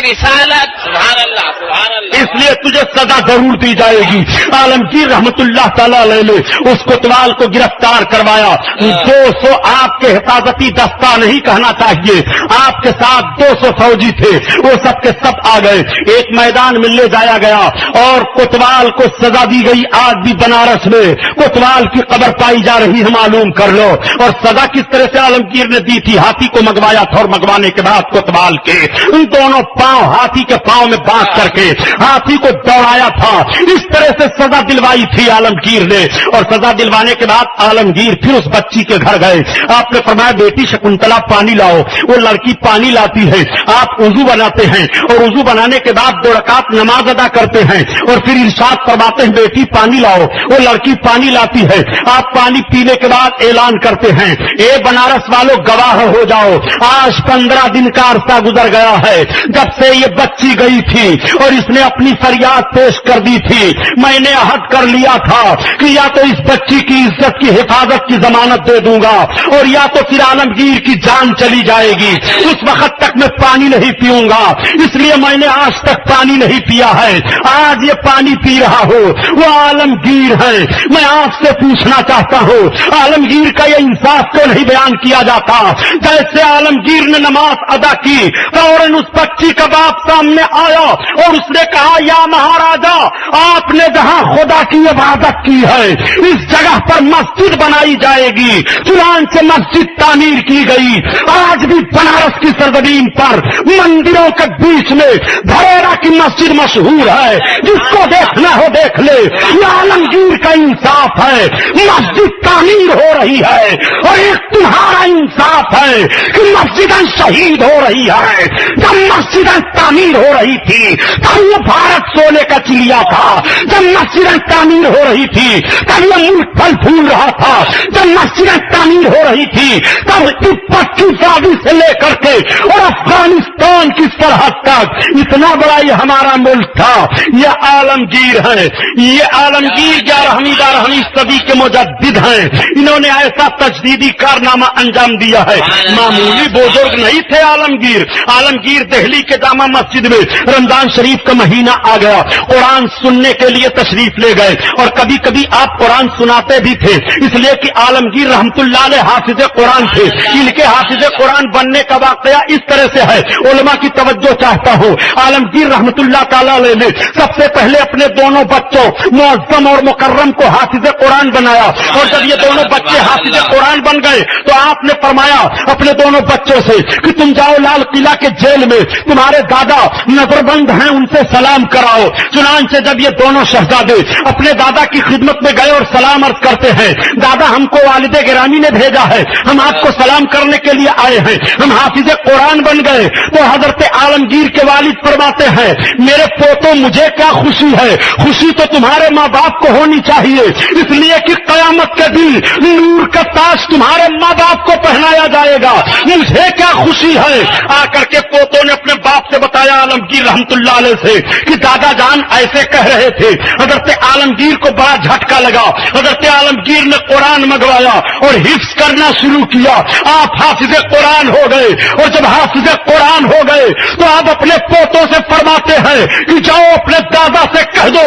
رسالت سبحان اللہ سبحان اللہ۔ اس لیے تجھے سزا ضرور دی جائے گی۔ عالمگیر رحمت اللہ تعالی علیہ نے اس کوتوال کو گرفتار کروایا۔ 200 آپ کے حفاظتی دستہ نہیں کہنا چاہیے، آپ کے ساتھ 200 فوجی تھے، وہ سب کے سب آ گئے، ایک میدان میں لے جایا گیا اور کوتوال کو سزا دی گئی۔ آج بھی بنارس میں کوتوال کی قبر پائی جا رہی ہے، معلوم کر لو۔ اور سزا کس طرح سے عالمگیر نے دی تھی؟ ہاتھی کو منگوایا تھا اور منگوانے کے بعد کوتوال کے ان دونوں پاؤں ہاتھی کے پاؤں میں باندھ کر کے ہاتھی کو دوڑایا تھا۔ اس طرح سے سزا دلوائی تھی عالمگیر نے، اور سزا دلوانے کے بعد عالمگیر پھر اس بچی کے گھر گئے۔ آپ نے فرمایا بیٹی شکنتلا پانی لاؤ۔ وہ لڑکی پانی لاتی ہے، آپ وضو بناتے ہیں اور وضو بنانے کے بعد 2 رکعت نماز ادا کرتے ہیں اور پھر ارشاد فرماتے ہیں بیٹی پانی لاؤ۔ وہ لڑکی پانی لاتی ہے، آپ پانی پینے کے بعد اعلان کرتے ہیں اے بنارس والوں گواہ ہو جاؤ، آج 15 دن کا عرصہ گزر گیا ہے جب سے یہ بچی گئی تھی اور اس نے اپنی فریاد پیش کر دی تھی۔ میں نے عہد کر لیا تھا کہ یا تو اس بچی کی عزت کی حفاظت کی ضمانت دے دوں گا اور یا تو پھر عالمگیر کی جان چلی جائے گی، اس وقت تک میں پانی نہیں پیوں گا، اس لیے میں نے آج تک پانی نہیں پیا ہے۔ آج یہ پانی پی رہا ہو، وہ عالمگیر ہے۔ میں آپ سے پوچھنا چاہتا ہوں عالمگیر کا یہ انصاف کیوں نہیں بیان کیا جاتا؟ جیسے عالمگیر نے نماز ادا کی فوراً اس بچی کا باپ سامنے آیا اور اس نے کہا یا مہاراجا آپ نے جہاں خدا کی عبادت کی ہے اس جگہ پر مسجد بنائی جائے گی۔ چنانچہ مسجد تعمیر کی گئی۔ آج بھی بنارس کی سرزمین پر مندروں کے بیچ میں دھریرا کی مسجد مشہور ہے، جس کو دیکھنا ہو دیکھ لے۔ یہ عالمگیر کا انصاف ہے، مسجد تعمیر ہو رہی ہے اور ایک تمہارا انصاف ہے کہ مسجدیں شہید ہو رہی ہے۔ جب مسجدیں تعمیر ہو رہی تھی تب یہ بھارت سونے کا چڑیا تھا، جب مسجدیں تعمیر ہو رہی تھی تب یہ ملک پھل پھول رہا تھا، جب مسجدیں تعمیر ہو رہی تھی تب تبت کی وادی سے لے کر کے اور افغانستان کی سرحد تک اتنا بڑا یہ ہمارا ملک تھا۔ یہ عالمگیر ہے، یہ عالمگیر 11ویں 12ویں صدی کے مجدد ہیں۔ انہوں نے ایسا تجدیدی کارنامہ انجام دیا ہے، معمولی بزرگ نہیں تھے عالمگیر۔ عالمگیر دہلی کے جامع مسجد میں رمضان شریف کا مہینہ آ گیا، قرآن سننے کے لیے تشریف لے گئے اور کبھی کبھی آپ قرآن سناتے بھی تھے، اس لیے کہ عالمگیر رحمت اللہ علیہ حافظ قرآن تھے۔ ان کے حافظ قرآن بننے کا واقعہ اس طرح سے ہے، علماء کی توجہ چاہتا ہوں۔ عالمگیر رحمت اللہ تعالی علیہ نے سب سے پہلے اپنے دونوں بچوں معظم اور مکرم کو حافظ قرآن بنایا، اور جب یہ دونوں بچے حافظ قرآن بن گئے تو آپ نے فرمایا اپنے دونوں بچوں سے کہ تم جاؤ لال قلعہ کے جیل میں، تمہارے دادا نظر بند ہیں، ان سے سلام کراؤ۔ چنانچہ جب یہ دونوں شہزادے اپنے دادا کی خدمت میں گئے اور سلام عرض کرتے ہیں دادا ہم کو والد گرامی نے بھیجا ہے، ہم آپ کو سلام کرنے کے لیے آئے ہیں، ہم حافظ قرآن بن گئے۔ تو حضرت عالمگیر کے والد فرماتے ہیں میرے پوتوں مجھے کیا خوشی ہے، خوشی تو تمہارے ماں باپ کو ہونی چاہیے، اس لیے کہ قیامت کے دن نور کا تاج تمہارے ماں باپ کو پہنایا جائے گا، مجھے کیا خوشی ہے۔ آ کر کے پوتوں نے اپنے باپ سے بتایا عالمگیر رحمت اللہ علیہ سے کہ دادا جان ایسے کہہ رہے تھے۔ حضرت عالمگیر کو بڑا جھٹکا لگا، حضرت عالمگیر نے قرآن منگوایا اور حفظ کرنا شروع کیا، آپ حافظ قرآن ہو گئے، اور جب حافظ قرآن ہو گئے تو آپ اپنے پوتوں سے فرماتے ہیں کہ جاؤ اپنے دادا سے کہہ دو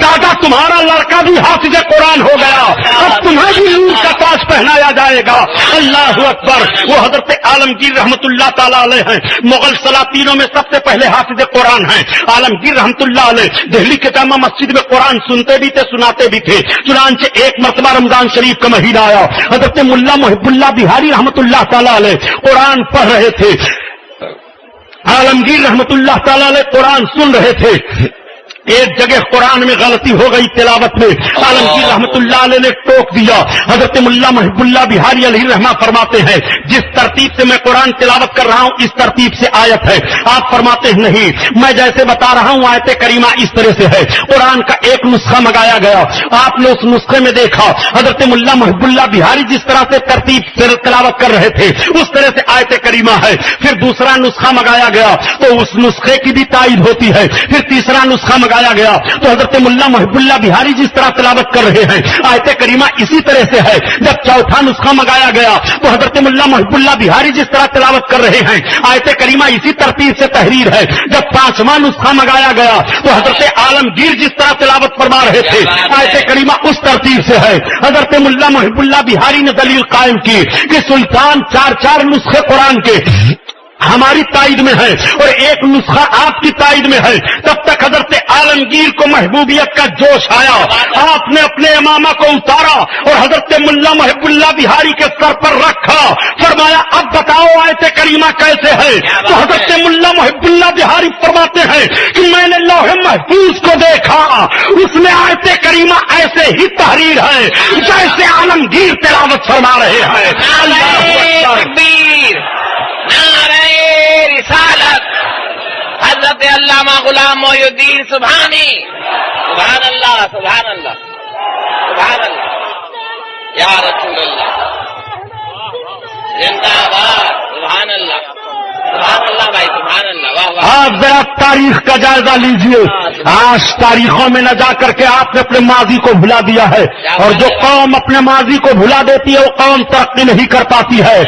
دادا تمہارا لڑکا بھی حافظ قرآن ہو گیا، اب تمہیں بھی نور کا تاج پہنایا جائے گا۔ اللہ اکبر۔ وہ حضرت عالمگیر رحمت اللہ تعالی علیہ ہیں، مغل سلاطینوں میں سب سے پہلے حافظ قرآن ہیں۔ عالمگیر رحمت اللہ علیہ دہلی کے جامع مسجد میں قرآن سنتے بھی تھے، سناتے بھی تھے۔ چنانچہ ایک مرتبہ رمضان شریف کا مہینہ آیا، حضرت ملا محب اللہ بہاری رحمت اللہ تعالی علیہ قرآن پڑھ رہے تھے۔ عالمگیر رحمت اللہ تعالی علیہ قرآن سن رہے تھے، ایک جگہ قرآن میں غلطی ہو گئی تلاوت میں، عالمگیر رحمت اللہ علیہ نے ٹوک دیا۔ حضرت ملا محب اللہ بہاری علیہ رحمہ فرماتے ہیں جس ترتیب سے میں قرآن تلاوت کر رہا ہوں اس ترتیب سے آیت ہے، آپ فرماتے ہیں نہیں، میں جیسے بتا رہا ہوں آیت کریمہ اس طرح سے ہے۔ قرآن کا ایک نسخہ منگایا گیا، آپ نے اس نسخے میں دیکھا حضرت ملا محب اللہ بہاری جس طرح سے ترتیب سے تلاوت کر رہے تھے اس طرح سے آیت کریمہ ہے۔ پھر دوسرا نسخہ منگایا گیا تو اس نسخے کی بھی تائید ہوتی ہے۔ پھر تیسرا نسخہ منگایا گیا تو حضرت ملا محب اللہ بہاری جس طرح تلاوت کر رہے ہیں آیت کریمہ اسی طرح سے ہے۔ جب چوتھا نسخہ منگایا گیا تو حضرت ملا محب اللہ بہاری جس طرح تلاوت کر رہے ہیں آیت کریمہ اسی ترتیب سے تحریر ہے۔ جب پانچواں نسخہ منگایا گیا تو حضرت عالمگیر جس طرح تلاوت فرما رہے تھے آیت کریمہ اس ترتیب سے ہے۔ حضرت ملا محب اللہ بہاری نے دلیل قائم کی کہ سلطان چار نسخے قرآن کے ہماری تائید میں ہے اور ایک نسخہ آپ کی تائید میں ہے۔ تب تک حضرت عالمگیر کو محبوبیت کا جوش آیا، آپ نے اپنے امامہ کو اتارا اور حضرت ملا محب اللہ بہاری کے سر پر رکھا، فرمایا اب بتاؤ آیت کریمہ کیسے ہے؟ تو حضرت ملا محب اللہ بہاری فرماتے ہیں کہ میں نے لوح محفوظ کو دیکھا، اس میں آیت کریمہ ایسے ہی تحریر ہے جیسے عالمگیر تلاوت فرما رہے ہیں۔ رسالت حضرت علامہ غلام محی الدین سبحانی، سبحان اللہ سبحان اللہ سبحان اللہ یا رسول اللہ، زندہ باد، سبحان اللہ سبحان اللہ بھائی، سبحان اللہ، واہ واہ۔ آپ ذرا تاریخ کا جائزہ لیجئے، آج تاریخوں میں نہ جا کر کے آپ نے اپنے ماضی کو بھلا دیا ہے، اور جو قوم اپنے ماضی کو بھلا دیتی ہے وہ قوم ترقی نہیں کر پاتی ہے۔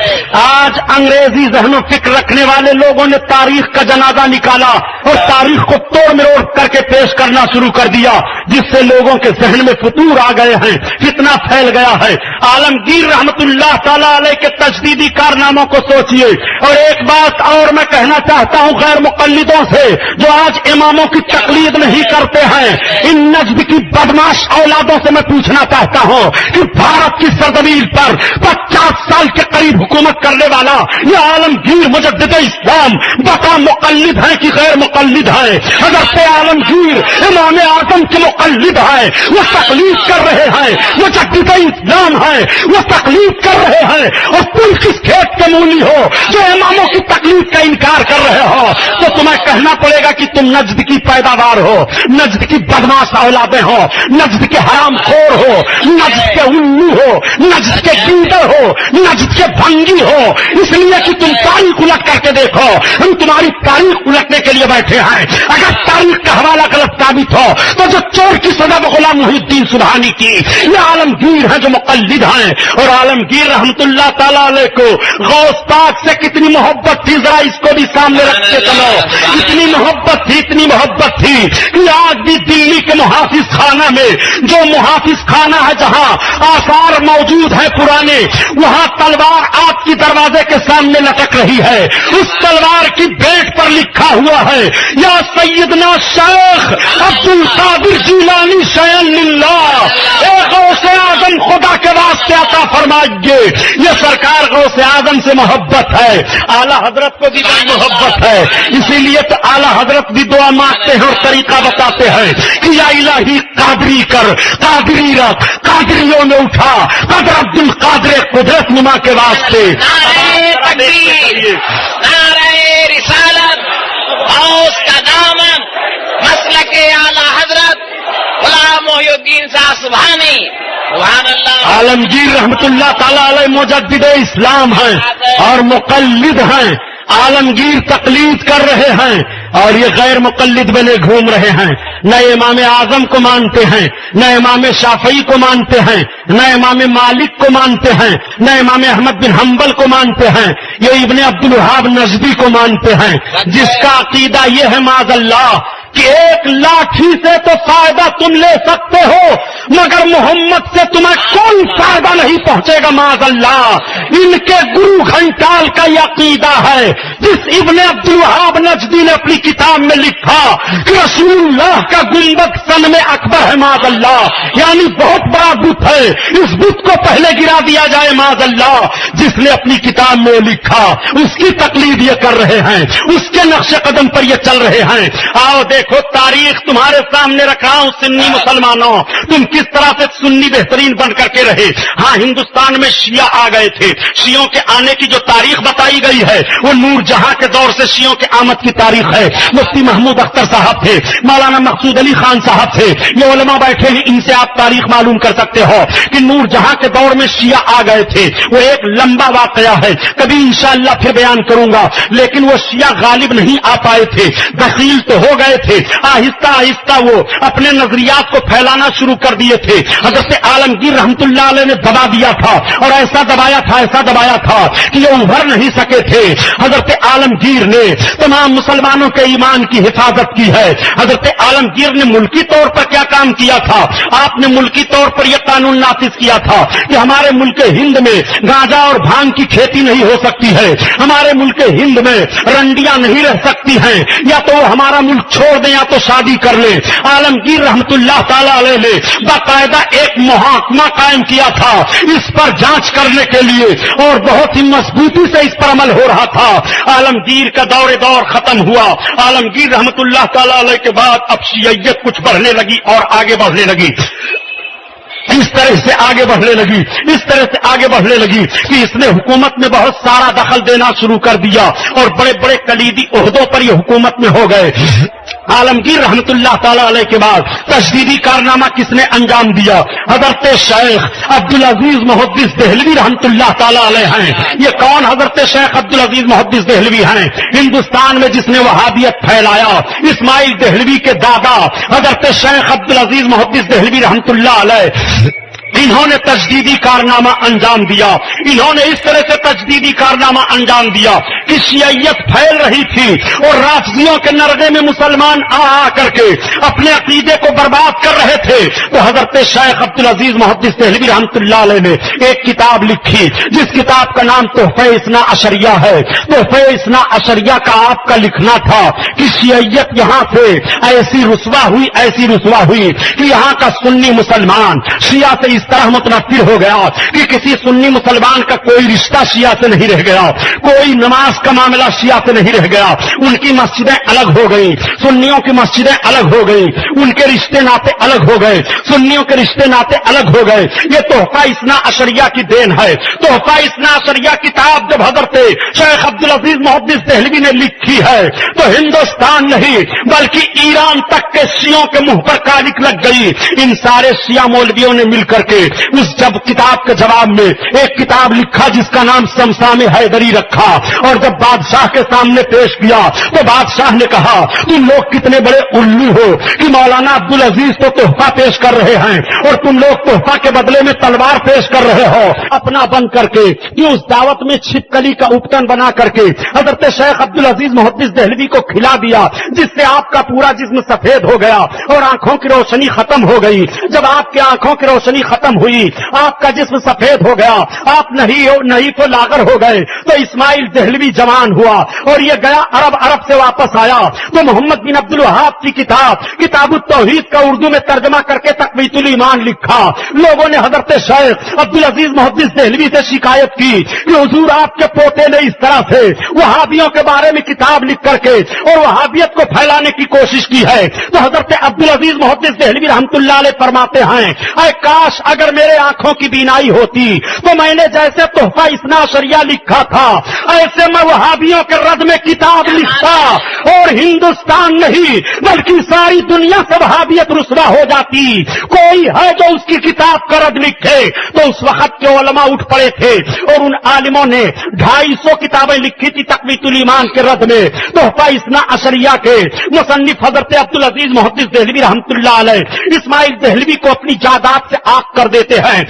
آج انگریزی ذہن و فکر رکھنے والے لوگوں نے تاریخ کا جنازہ نکالا اور تاریخ کو توڑ مروڑ کر کے پیش کرنا شروع کر دیا، جس سے لوگوں کے ذہن میں فتور آ گئے ہیں، فتنہ پھیل گیا ہے۔ عالمگیر رحمت اللہ تعالی علیہ کے تجدیدی کارناموں کو سوچئے، اور ایک بات اور میں کہنا چاہتا ہوں غیر مقلدوں سے جو آج اماموں کی تقلید نہیں کرتے ہیں، ان نجد کی بدماش اولادوں سے میں پوچھنا چاہتا ہوں کہ بھارت کی سرزمین پر 50 سال کے قریب حکومت کرنے والا یہ عالمگیر مجدد اسلام بتا مقلد ہیں کہ غیر مقلد ہیں؟ حضرت عالمگیر امام اعظم کے مقلد ہیں، وہ تقلید کر رہے ہیں، مجدد اسلام ہیں، وہ تقلید کر رہے ہیں، اور تم کس کھیت کے مولی ہو جو اماموں کی تقلید کا انکار کر رہے ہو؟ تو تمہیں کہنا پڑے گا کہ تم نجد کی پیداوار ہو، نجد کی بدماش اولادیں ہو، نجد کے حرام خور ہو، نجد کے الو ہو، نجد کے گیدڑ ہو، نجد کے بھنگی ہو، اس لیے کہ تم تاریخ الٹ کر کے دیکھو، ہم تمہاری تاریخ الٹنے کے لیے بیٹھے ہیں۔ اگر تاریخ کا حوالہ غلط ثابت ہو تو جو چور کی سزا غلام محی الدین سبحانی کی، یہ عالمگیر ہیں جو مقلد ہیں۔ اور عالمگیر رحمت اللہ تعالی علیہ کو غوث پاک سے کتنی محبت تھی، ذرا اس کو بھی سامنے رکھ کے چلو۔ اتنی محبت تھی، اتنی محبت تھی کہ آج بھی دلی کے محافظ خانہ میں، جو محافظ خانہ ہے جہاں آثار موجود ہیں پرانے، وہاں تلوار آپ کی دروازے کے سامنے لٹک رہی ہے، اس تلوار کی بیٹ پر لکھا ہوا ہے یا سیدنا شیخ عبد القادر جیلانی شیئن للہ، اے غوث اعظم خدا کے واسطے عطا فرمائیے۔ یہ سرکار غوث اعظم سے محبت ہے، اعلی حضرت کو بھی محبت ہے، اسی لیے تو اعلی حضرت بھی دعا مانگتے ہیں اور طریقہ بتاتے ہیں کہ یا الہی قادری کر، قادری رکھ، قادریوں میں اٹھا، قدر عبد القادر قدرت نما کے واسطے۔ نعرہ تکبیر، نعرہ رسالت، غوث کا دامن، مسلک اعلی حضرت غلام محی الدین صاحب سبحانی، سبحان اللہ۔ عالمگیر رحمت اللہ تعالی علیہ مجدد اسلام ہیں اور مقلد ہیں۔ عالمگیر تقلید کر رہے ہیں اور یہ غیر مقلد بنے گھوم رہے ہیں، نہ امام اعظم کو مانتے ہیں، نہ امام شافعی کو مانتے ہیں، نہ امام مالک کو مانتے ہیں، نہ امام احمد بن حنبل کو مانتے ہیں، یہ ابن عبد الوہاب نجدی کو مانتے ہیں، جس کا عقیدہ یہ ہے معاذ اللہ کہ ایک لاٹھی سے تو فائدہ تم لے سکتے ہو مگر محمد سے تمہیں کوئی فائدہ نہیں پہنچے گا معاذ اللہ۔ ان کے گرو گھنٹال کا یہ عقیدہ ہے جس ابن عبد الوہاب نجدی نے اپنی کتاب میں لکھا کہ رسول اللہ کا گنبد صنم اکبر ہے معاذ اللہ، یعنی بہت بڑا بت ہے، اس بت کو پہلے گرا دیا جائے معاذ اللہ۔ جس نے اپنی کتاب میں لکھا اس کی تقلید یہ کر رہے ہیں، اس کے نقش قدم پر یہ چل رہے ہیں۔ آؤ دیکھو تاریخ تمہارے سامنے رکھ رہا ہوں، سنی مسلمانوں تم کس طرح سے سنی بہترین بن کر کے رہے۔ ہاں ہندوستان میں شیعہ آ گئے تھے، شیعوں کے آنے کی جو تاریخ بتائی گئی ہے وہ نور جہاں کے دور سے شیعوں کے آمد کی تاریخ ہے۔ مفتی محمود اختر صاحب تھے، مولانا مقصود علی خان صاحب تھے، یہ علماء بیٹھے ہیں، ان سے آپ تاریخ معلوم کر سکتے ہو کہ نور جہاں کے دور میں شیعہ آ گئے تھے۔ وہ ایک لمبا واقعہ ہے، کبھی انشاءاللہ پھر بیان کروں گا، لیکن وہ شیعہ غالب نہیں آ پائے تھے، دخیل تو ہو گئے تھے۔ آہستہ آہستہ وہ اپنے نظریات کو پھیلانا شروع کر دیے تھے۔ حضرت عالمگیر رحمت اللہ علیہ نے دبا دیا تھا، اور ایسا دبایا تھا کہ یہ ابھر نہیں سکے تھے۔ حضرت عالمگیر نے تمام مسلمانوں کے ایمان کی حفاظت کی ہے۔ حضرت عالمگیر نے ملکی طور پر کیا کام کیا تھا؟ آپ نے ملکی طور پر یہ قانون نافذ کیا تھا کہ ہمارے ملک ہند میں گانجا اور بھانگ کی کھیتی نہیں ہو سکتی ہے، ہمارے ملک ہند میں رنڈیاں نہیں رہ سکتی ہیں، یا تو وہ ہمارا ملک چھوڑ دیں یا تو شادی کر لیں۔ عالمگیر رحمت اللہ تعالی علیہ نے باقاعدہ ایک محاکمہ قائم کیا تھا اس پر جانچ کرنے کے لیے، اور بہت ہی مضبوطی سے اس پر عمل ہو رہا تھا۔ عالمگیر کا دور ختم ہوا۔ عالمگیر رحمت اللہ تعالی علیہ کے بعد اب شیعیت کچھ بڑھنے لگی اور آگے بڑھنے لگی، اس طرح سے آگے بڑھنے لگی کہ اس نے حکومت میں بہت سارا دخل دینا شروع کر دیا، اور بڑے بڑے کلیدی عہدوں پر یہ حکومت میں ہو گئے۔ عالمگیر رحمت اللہ تعالی علیہ کے بعد تجدیدی کارنامہ کس نے انجام دیا؟ حضرت شیخ عبدالعزیز محدث دہلوی رحمت اللہ تعالی علیہ ہیں۔ یہ کون حضرت شیخ عبدالعزیز محدث دہلوی ہیں؟ ہندوستان میں جس نے وہابیت پھیلایا، اسماعیل دہلوی کے دادا حضرت شیخ عبدالعزیز محدث دہلوی رحمت اللہ علیہ، انہوں نے تجدیدی کارنامہ انجام دیا۔ انہوں نے اس طرح سے تجدیدی کارنامہ انجام دیا کہ شیعیت پھیل رہی تھی، اور رافضیوں کے نرغے میں مسلمان آ کر کے اپنے عقیدے کو برباد کر رہے تھے۔ تو حضرت شیخ عبدالعزیز محدث دہلوی رحمت اللہ علیہ نے ایک کتاب لکھی، جس کتاب کا نام تحفہ اثنا عشریہ ہے۔ تحفہ اثنا عشریہ کا آپ کا لکھنا تھا کہ شیعیت یہاں سے ایسی رسوا ہوئی کہ یہاں کا سنی مسلمان شیعہ سے اس طرح متنفر ہو گیا کہ کسی سنی مسلمان کا کوئی رشتہ شیعہ سے نہیں رہ گیا، کوئی نماز کا معاملہ شیعہ سے نہیں رہ گیا۔ ان کی مسجدیں الگ ہو گئی، سنیوں کی مسجدیں الگ ہو گئی، ان کے رشتے ناطے الگ ہو گئے، سنیوں کے رشتے ناطے الگ ہو گئے۔ یہ تحفہ اثنا عشریہ کی دین ہے۔ تحفہ اثنا عشریہ کتاب جب حضرت شیخ عبدالعزیز محدث دہلوی نے لکھی ہے تو ہندوستان نہیں بلکہ ایران تک کے شیعوں کے منہ پر کالک لگ گئی۔ ان سارے شیعہ مولویوں نے مل کر کے اس جب کتاب کے جواب میں ایک کتاب لکھا جس کا نام سمسام حیدری رکھا، اور جب بادشاہ کے سامنے پیش کیا تو بادشاہ نے کہا تم لوگ کتنے بڑے الو ہو کہ مولانا عبدالعزیز تو تحفہ پیش کر رہے ہیں اور تم لوگ تحفہ کے بدلے میں تلوار پیش کر رہے ہو۔ اپنا بند کر کے کہ اس دعوت میں چھپکلی کا اپٹن بنا کر کے حضرت شیخ عبدالعزیز محدث دہلوی کو کھلا دیا، جس سے آپ کا پورا جسم سفید ہو گیا اور آنکھوں کی روشنی ختم ہو گئی۔ جب آپ کی آنکھوں کی روشنی ختم ہوئی، آپ کا جسم سفید ہو گیا، آپ نہیں تو لاغر ہو گئے، تو اسماعیل دہلوی جوان ہوا اور یہ گیا عرب سے واپس آیا تو محمد بن عبد الوہاب کی کتاب التوحید کا اردو میں ترجمہ کر کے تقویت الایمان لکھا۔ لوگوں نے حضرت شیخ عبدالعزیز محدث دہلوی سے شکایت کی کہ حضور آپ کے پوتے نے اس طرح سے وہابیوں کے بارے میں کتاب لکھ کر کے اور وہابیت کو پھیلانے کی کوشش کی ہے۔ تو حضرت عبدالعزیز محدث دہلوی رحمت اللہ علیہ فرماتے ہیں اے کاش اگر میرے آنکھوں کی بینائی ہوتی تو میں نے جیسے تحفہ اثنا عشریہ لکھا تھا ایسے میں وہابیوں کے رد میں کتاب لکھتا، اور ہندوستان نہیں بلکہ ساری دنیا سے وہابیت رسوا ہو جاتی۔ کوئی ہے جو اس کی کتاب کا رد لکھے؟ تو اس وقت کے علماء اٹھ پڑے تھے اور ان عالموں نے 250 کتابیں لکھی تھی تقویت الایمان کے رد میں۔ تحفہ اثنا عشریہ کے مصنف حضرت عبدالعزیز محدث دہلوی رحمت اللہ علیہ اسماعیل دہلوی کو اپنی جائیداد سے آگ کر دیتے ہیں۔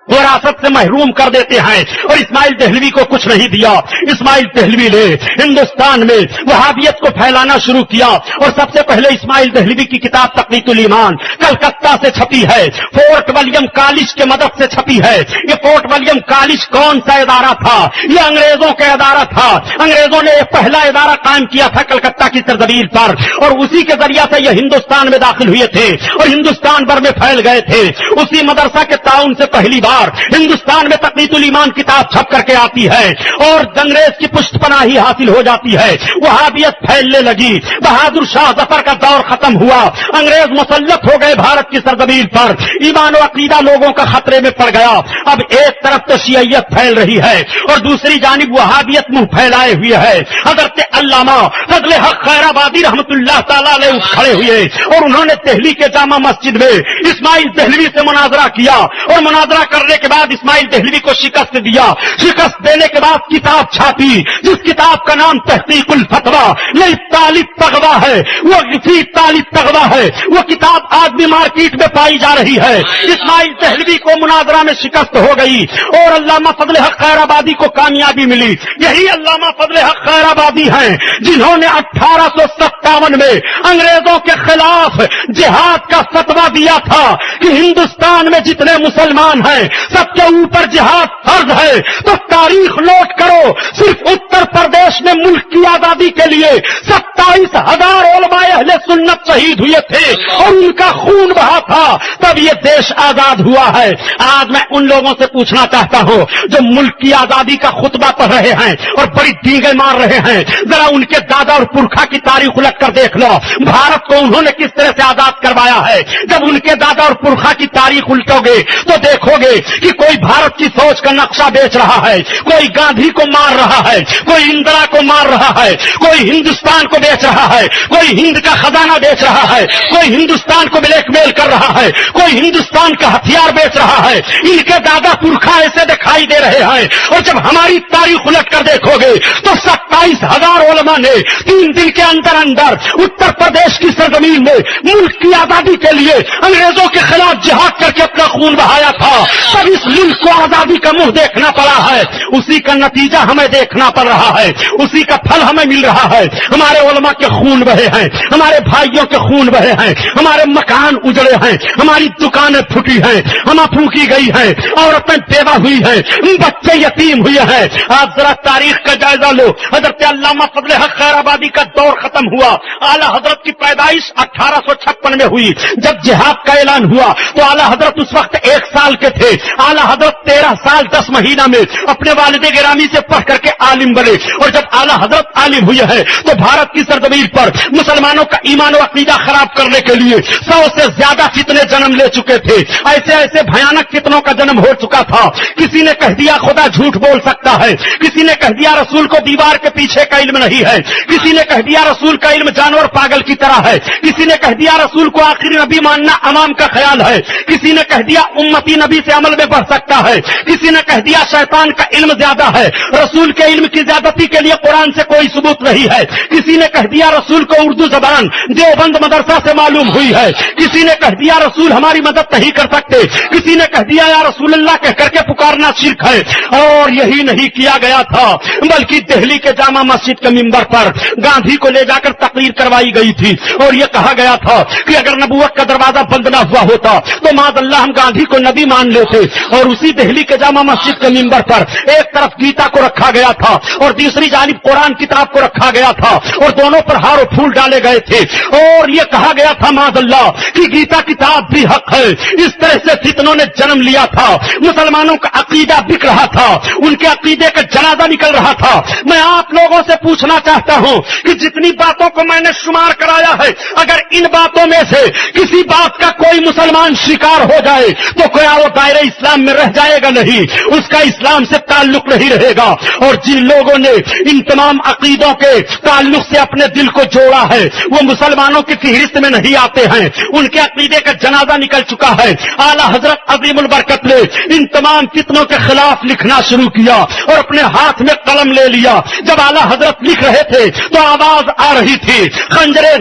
وراثت سے محروم کر دیتے ہیں اور اسماعیل دہلوی کو کچھ نہیں دیا. اسماعیل دہلوی نے ہندوستان میں وہابیت کو پھیلانا شروع کیا اور سب سے پہلے اسماعیل دہلوی کی کتاب تقویت الایمان کلکتہ سے چھپی ہے, فورٹ ولیم کالج کے مدد سے چھپی ہے. یہ فورٹ ولیم کالج کون سا ادارہ تھا؟ یہ انگریزوں کا ادارہ تھا. انگریزوں نے ایک پہلا ادارہ قائم کیا تھا کلکتہ کی سرزمین پر اور اسی کے ذریعہ سے یہ ہندوستان میں داخل ہوئے تھے اور ہندوستان بھر میں پھیل گئے تھے. اسی مدرسہ کے تعاون سے پہلی بار ہندوستان میں تقویت الایمان کتاب چھپ کر کے آتی ہے اور انگریز کی پشت پناہی حاصل ہو جاتی ہے. وہابیت پھیلنے لگی. بہادر شاہ ظفر کا دور ختم ہوا. انگریز مسلط ہو گئے بھارت کی سرزمین پر. ایمان و عقیدہ لوگوں کا خطرے میں پڑ گیا. اب ایک طرف تو شیعیت پھیل رہی ہے اور دوسری جانب وہابیت منہ پھیلائے ہوئے ہے. حضرت علامہ فضل حق خیر آبادی رحمت اللہ تعالی علیہ کھڑے ہوئے اور انہوں نے دہلی کے جامع مسجد میں اسماعیل دہلوی سے مناظرہ کیا اور مناظرہ کرنے کے بعد اسماعیل دہلوی کو شکست دیا. شکست دینے کے بعد کتاب چھاپی جس کتاب کا نام تحقیق الفتویٰ یہ طالب تغوا ہے. وہ فی طالب تغوا ہے. وہ کتاب آج بھی مارکیٹ میں پائی جا رہی ہے. اسماعیل دہلوی کو مناظرہ میں شکست ہو گئی اور علامہ فضل حق خیر آبادی کو کامیابی ملی. یہی علامہ فضل حق خیر آبادی ہیں جنہوں نے 1857 میں انگریزوں کے خلاف جہاد کا فتویٰ دیا تھا کہ ہندوستان میں جتنے مسلمان ہیں سب کے اوپر جہاد فرض ہے. تو تاریخ نوٹ کرو, صرف اتر پردیش میں ملک کی آزادی کے لیے 27,000 علماء اہل سنت شہید ہوئے تھے اور ان کا خون بہا تھا, تب یہ دیش آزاد ہوا ہے. آج میں ان لوگوں سے پوچھنا چاہتا ہوں جو ملک کی آزادی کا خطبہ پڑھ رہے ہیں اور بڑی ڈینگیں مار رہے ہیں, ذرا ان کے دادا اور پرکھا کی تاریخ الٹ کر دیکھ لو. بھارت کو انہوں نے کس طرح سے آزاد کروایا ہے. جب ان کے دادا اور پرکھا کی تاریخ الٹو گے تو دیکھو گے کہ کوئی بھارت کی سوچ کا نقشہ بیچ رہا ہے, کوئی گاندھی کو مار رہا ہے, کوئی اندرا کو مار رہا ہے, کوئی ہندوستان کو بیچ رہا ہے, کوئی ہند کا خزانہ بیچ رہا ہے, کوئی ہندوستان کو بلیک میل کر رہا ہے, کوئی ہندوستان کا ہتھیار بیچ رہا ہے. ان کے دادا پرکھا ایسے دکھائی دے رہے ہیں اور جب ہماری تاریخ الٹ کر دیکھو گے تو 27,000 علماء نے 3 دن کے اندر اندر اتر پردیش کی سرزمین میں ملک کی آزادی کے لیے انگریزوں کے خلاف جہاد کر کے اپنا خون بہایا تھا. تب اس ملک کو آزادی کا منہ دیکھنا پڑا ہے. اسی کا نتیجہ ہمیں دیکھنا پڑ رہا ہے, اسی کا پھل ہمیں مل رہا ہے. ہمارے علماء کے خون بہے ہیں, ہمارے بھائیوں کے خون بہے ہیں, ہمارے مکان اجڑے ہیں, ہماری دکانیں پھٹی ہیں, ہمیں پھونکی گئی ہیں, عورتیں بیوہ ہوئی ہیں, بچے یتیم ہوئے ہیں. آپ ذرا تاریخ کا جائزہ لو. حضرت علامہ فضل حق خیر آبادی کا دور ختم ہوا. اعلی حضرت کی پیدائش 1856 میں ہوئی. جب جہاد کا اعلان ہوا تو اعلی حضرت اس وقت 1 سال کے تھے. اعلی حضرت 13 سال 10 مہینہ میں اپنے والد گرامی سے پڑھ کر کے عالم بنے اور جب اعلی حضرت عالم ہوئے ہیں تو بھارت کی سرزمین پر مسلمانوں کا ایمان و عقیدہ خراب کرنے کے لیے 100 سے زیادہ فتنے جنم لے چکے تھے. ایسے بھیانک فتنوں کا جنم ہو چکا تھا. کسی نے کہہ دیا خدا جھوٹ بول سکتا ہے, کسی نے کہہ دیا رسول کو دیوار کے پیچھے کا علم نہیں ہے, کسی نے کہہ دیا رسول کا علم جانور پاگل کی طرح ہے, کسی نے کہہ دیا رسول کو آخری نبی ماننا عوام کا خیال ہے, کسی نے کہہ دیا امتی نبی سے عمل میں بڑھ سکتا ہے, کسی نے کہہ دیا شیطان کا علم زیادہ ہے, رسول کے علم کی زیادتی کے لیے قرآن سے کوئی ثبوت نہیں ہے, کسی نے کہہ دیا رسول کو اردو زبان دیوبند مدرسہ سے معلوم ہوئی ہے, کسی نے کہہ دیا رسول ہماری مدد نہیں کر سکتے, کسی نے کہہ دیا یا رسول اللہ کہہ کر کے پکارنا شرک ہے. اور یہی نہیں کیا گیا تھا بلکہ دہلی کے جامع مسجد کے ممبر پر گاندھی کو لے جا کر تقریر کروائی گئی تھی اور یہ کہا گیا تھا کہ اگر نبوت کا دروازہ بند نہ ہوا ہوتا تو معاذ اللہ ہم گاندھی کو نبی مان لیتے. اور اسی دہلی کے جامع مسجد کے ممبر پر ایک طرف گیتا کو رکھا گیا تھا اور دوسری جانب قرآن کتاب کو رکھا گیا تھا اور دونوں پر ہار و پھول ڈالے گئے تھے اور یہ کہا گیا تھا معاذ اللہ کہ گیتا کتاب بھی حق ہے. اس طرح سے فتنوں نے جنم لیا تھا. مسلمانوں کا عقیدہ بک رہا تھا, ان کے عقیدے کا جنازہ نکل رہا تھا. میں آپ لوگوں سے پوچھنا چاہتا ہوں کہ جتنی باتوں کو میں نے شمار کرایا ہے اگر ان باتوں میں سے کسی بات کا کوئی مسلمان شکار ہو جائے تو کیا وہ دائرہ اسلام میں رہ جائے گا؟ نہیں, اس کا اسلام سے تعلق نہیں رہے گا. اور جن لوگوں نے ان تمام عقیدوں کے تعلق سے اپنے دل کو جوڑا ہے وہ مسلمانوں کی فہرست میں نہیں آتے ہیں, ان کے عقیدے کا جنازہ نکل چکا ہے. اعلی حضرت عظیم البرکت نے ان تمام فتنوں کے خلاف لکھنا شروع کیا اور اپنے ہاتھ میں قلم لے لیا. جب اعلی حضرت لکھ رہے تھے تو آواز آ رہی تھی, خنجرے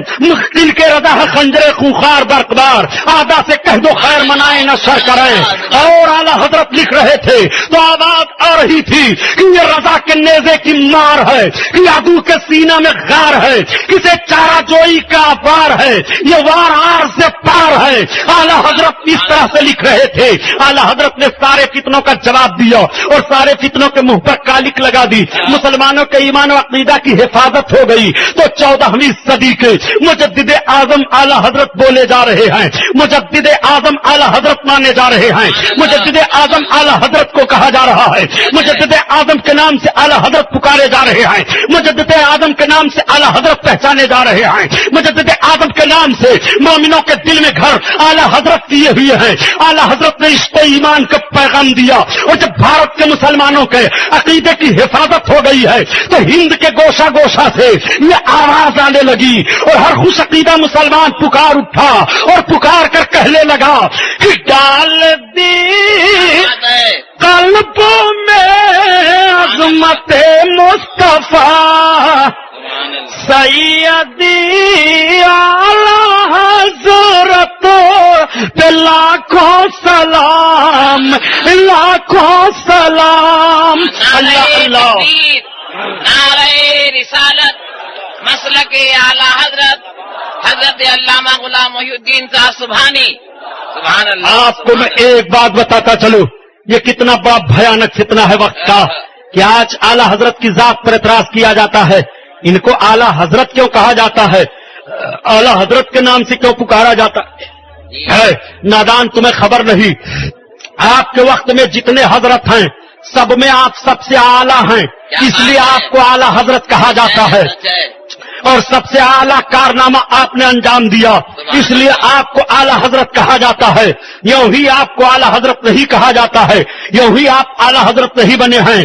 دل کے رضا ہے خنجرے خوخار برقدار, آدھا سے کہہ دو خیر منائے نہ شر کریں. اور اور اعلیٰ حضرت لکھ رہے تھے تو آواز آ رہی تھی کہ یہ رضا کے نیزے کی مار ہے، کہ عدو کے سینہ میں غار ہے، کسے چارہ جوئی کا وار ہے، یہ وار آر سے پار ہے۔ اعلیٰ حضرت اس طرح سے لکھ رہے تھے۔ اعلیٰ حضرت نے سارے فتنوں کا جواب دیا اور سارے فتنوں کے منہ پر کالک لگا دی۔ مسلمانوں کے ایمان و عقیدہ کی حفاظت ہو گئی۔ تو 14ویں صدی کے مجدد اعظم اعلیٰ حضرت بولے جا رہے ہیں، مجدد اعظم اعلیٰ حضرت مانے جا رہے ہیں، مجدد اعظم اعلیٰ حضرت کو کہا جا رہا ہے، مجدد اعظم کے نام سے اعلیٰ حضرت پکارے جا رہے ہیں، مجدد اعظم کے نام سے اعلیٰ حضرت پہچانے جا رہے ہیں، مجدد اعظم کے نام سے مومنوں کے دل میں گھر اعلیٰ حضرت کیے ہوئے ہیں۔ اعلیٰ حضرت نے عشق و ایمان کا پیغام دیا، اور جب بھارت کے مسلمانوں کے عقیدے کی حفاظت ہو گئی ہے تو ہند کے گوشہ گوشہ سے یہ آواز آنے لگی اور ہر خوش عقیدہ مسلمان پکار اٹھا اور پکار کر کہنے لگا کہ ڈال دی قلبوں میں عظمت مصطفیٰ سیدی اعلیٰ حضرت پہ لاکھوں سلام، لاکھوں سلام۔ اللہ اللہ، نعرہ رسالت، مسلک اعلیٰ حضرت حضرت علامہ غلام محی الدین صاحب سبحانی، سبحان اللہ۔ آپ کو میں ایک بات بتاتا چلوں، یہ کتنا بڑا بھیانک فتنہ ہے وقت کا کہ آج اعلیٰ حضرت کی ذات پر اعتراض کیا جاتا ہے۔ ان کو اعلیٰ حضرت کیوں کہا جاتا ہے؟ اعلیٰ حضرت کے نام سے کیوں پکارا جاتا ہے؟ نادان، تمہیں خبر نہیں، آپ کے وقت میں جتنے حضرت ہیں سب میں آپ سب سے اعلیٰ ہیں، اس لیے آپ کو اعلیٰ حضرت کہا جاتا ہے، اور سب سے اعلیٰ کارنامہ آپ نے انجام دیا، اس لیے آپ کو اعلیٰ حضرت کہا جاتا ہے۔ یوں ہی آپ کو اعلیٰ حضرت نہیں کہا جاتا ہے، یوں ہی آپ اعلیٰ حضرت نہیں بنے ہیں،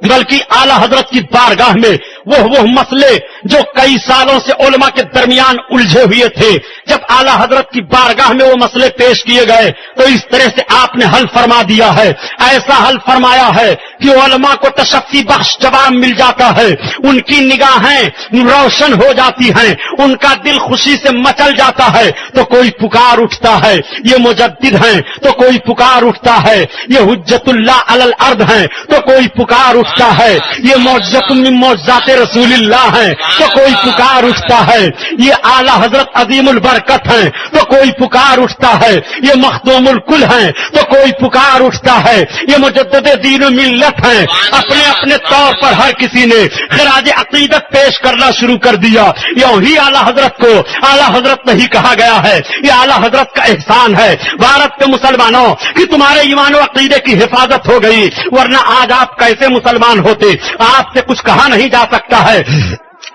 بلکہ اعلیٰ حضرت کی بارگاہ میں وہ مسئلے جو کئی سالوں سے علماء کے درمیان الجھے ہوئے تھے، جب اعلیٰ حضرت کی بارگاہ میں وہ مسئلے پیش کیے گئے تو اس طرح سے آپ نے حل فرما دیا ہے، ایسا حل فرمایا ہے کہ علماء کو تشفی بخش جواب مل جاتا ہے، ان کی نگاہیں روشن ہو جاتی ہیں، ان کا دل خوشی سے مچل جاتا ہے، تو کوئی پکار اٹھتا ہے یہ مجدد ہیں، تو کوئی پکار اٹھتا ہے یہ حجت اللہ علی الارض ہیں، تو کوئی پکار اٹھتا ہے یہ معجزۃ من معجزات رسول اللہ ہیں، تو کوئی پکار اٹھتا ہے یہ اعلیٰ حضرت عظیم البرکت ہیں، تو کوئی پکار اٹھتا ہے یہ مخدوم الکل ہیں، تو کوئی پکار اٹھتا ہے یہ مجدد دین و ملت ہیں۔ اپنے اپنے طور پر ہر کسی نے خراج عقیدت پیش کرنا شروع کر دیا۔ یوں ہی اعلیٰ حضرت کو اعلیٰ حضرت نہیں کہا گیا ہے، یہ اعلیٰ حضرت کا احسان ہے بھارت کے مسلمانوں کہ تمہارے ایمان و عقیدے کی حفاظت ہو گئی، ورنہ آج آپ کیسے مسلمان ہوتے؟ آپ سے کچھ کہا نہیں جا سکتا ہے۔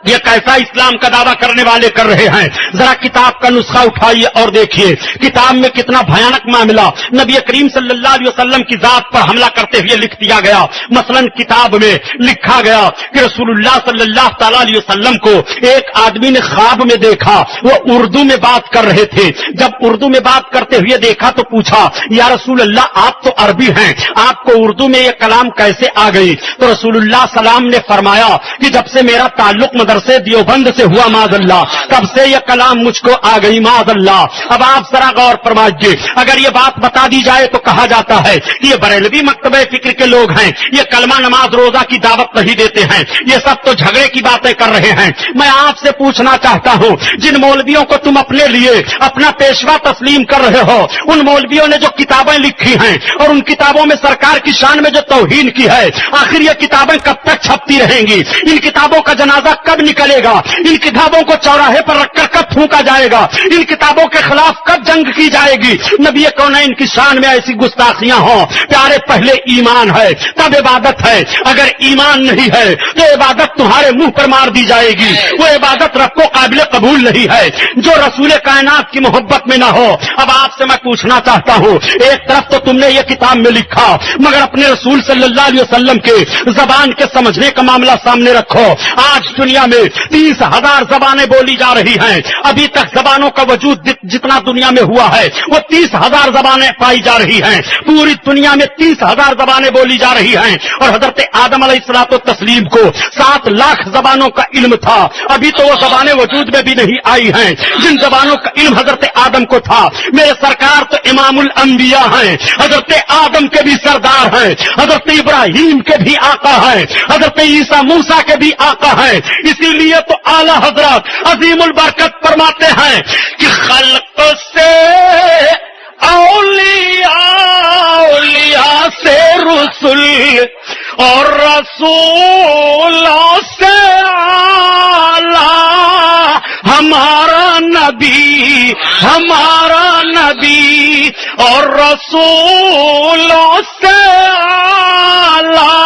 یہ کیسا اسلام کا دعویٰ کرنے والے کر رہے ہیں؟ ذرا کتاب کا نسخہ اٹھائیے اور دیکھیے کتاب میں کتنا بھیانک معاملہ نبی کریم صلی اللہ علیہ وسلم کی ذات پر حملہ کرتے ہوئے لکھ دیا گیا۔ مثلا کتاب میں لکھا گیا کہ رسول اللہ صلی اللہ تعالی علیہ وسلم کو ایک آدمی نے خواب میں دیکھا، وہ اردو میں بات کر رہے تھے، جب اردو میں بات کرتے ہوئے دیکھا تو پوچھا یا رسول اللہ آپ تو عربی ہیں، آپ کو اردو میں یہ کلام کیسے آ گئی؟ تو رسول اللہ سلام نے فرمایا کہ جب سے میرا تعلق مدرسے دیوبند سے ہوا معاذ اللہ، تب سے یہ کلام مجھ کو آ گئی معاذ اللہ۔ اب آپ ذرا غور فرمائیے، اگر یہ بات بتا دی جائے تو کہا جاتا ہے کہ یہ بریلوی مکتبہ فکر کے لوگ ہیں، یہ کلمہ نماز روزہ کی دعوت نہیں دیتے ہیں، یہ سب تو جھگڑے کی باتیں کر رہے ہیں۔ میں آپ سے پوچھنا چاہتا ہوں، جن مولویوں کو تم اپنے لیے اپنا پیشوا تسلیم کر رہے ہو، ان مولویوں نے جو کتابیں لکھی ہیں اور ان کتابوں میں سرکار کی شان میں جو توہین کی ہے، آخر یہ کتابیں کب تک چھپتی رہیں گی؟ ان کتابوں کا جنازہ کب نکلے گا؟ ان کتابوں کو چوراہے پر رکھ کر کب پھونکا جائے گا؟ ان کتابوں کے خلاف کب جنگ کی جائے گی؟ نبی کونین کی شان میں ایسی گستاخیاں ہوں؟ پیارے، پہلے ایمان ہے تب عبادت ہے، اگر ایمان نہیں ہے تو عبادت تمہارے منہ پر مار دی جائے گی، وہ عبادت رب کو قابل قبول نہیں ہے جو رسول کائنات کی محبت میں نہ ہو۔ اب آپ سے میں پوچھنا چاہتا ہوں، ایک طرف تو تم نے یہ کتاب میں لکھا، مگر اپنے رسول صلی اللہ علیہ وسلم کے زبان کے سمجھنے کا معاملہ سامنے رکھو۔ آج دنیا میں 30,000 زبانیں بولی جا رہی ہیں. ابھی تک زبانوں کا وجود جتنا دنیا میں ہوا ہے وہ 30,000 زبانیں پائی جا رہی ہیں. پوری دنیا میں 30,000 زبانیں بولی جا رہی ہیں. اور حضرت آدم علیہ الصلوۃ والتسلیم کو 7 لاکھ زبانوں کا علم تھا. ابھی تو وہ زبانیں وجود میں بھی نہیں آئی ہیں جن زبانوں کا علم حضرت آدم کو تھا. میرے سرکار تو امام الانبیاء ہیں, حضرت آدم کے بھی سردار ہیں, حضرت ابراہیم کے بھی آقا ہیں, حضرت عیسیٰ موسیٰ کے بھی آقا ہیں. اسی لیے تو اعلی حضرت عظیم البرکت فرماتے ہیں کہ خلق سے اولیاء, اولیاء سے رسول اور رسولوں سے اعلیٰ ہمارا نبی, ہمارا نبی اور رسولوں سے اعلیٰ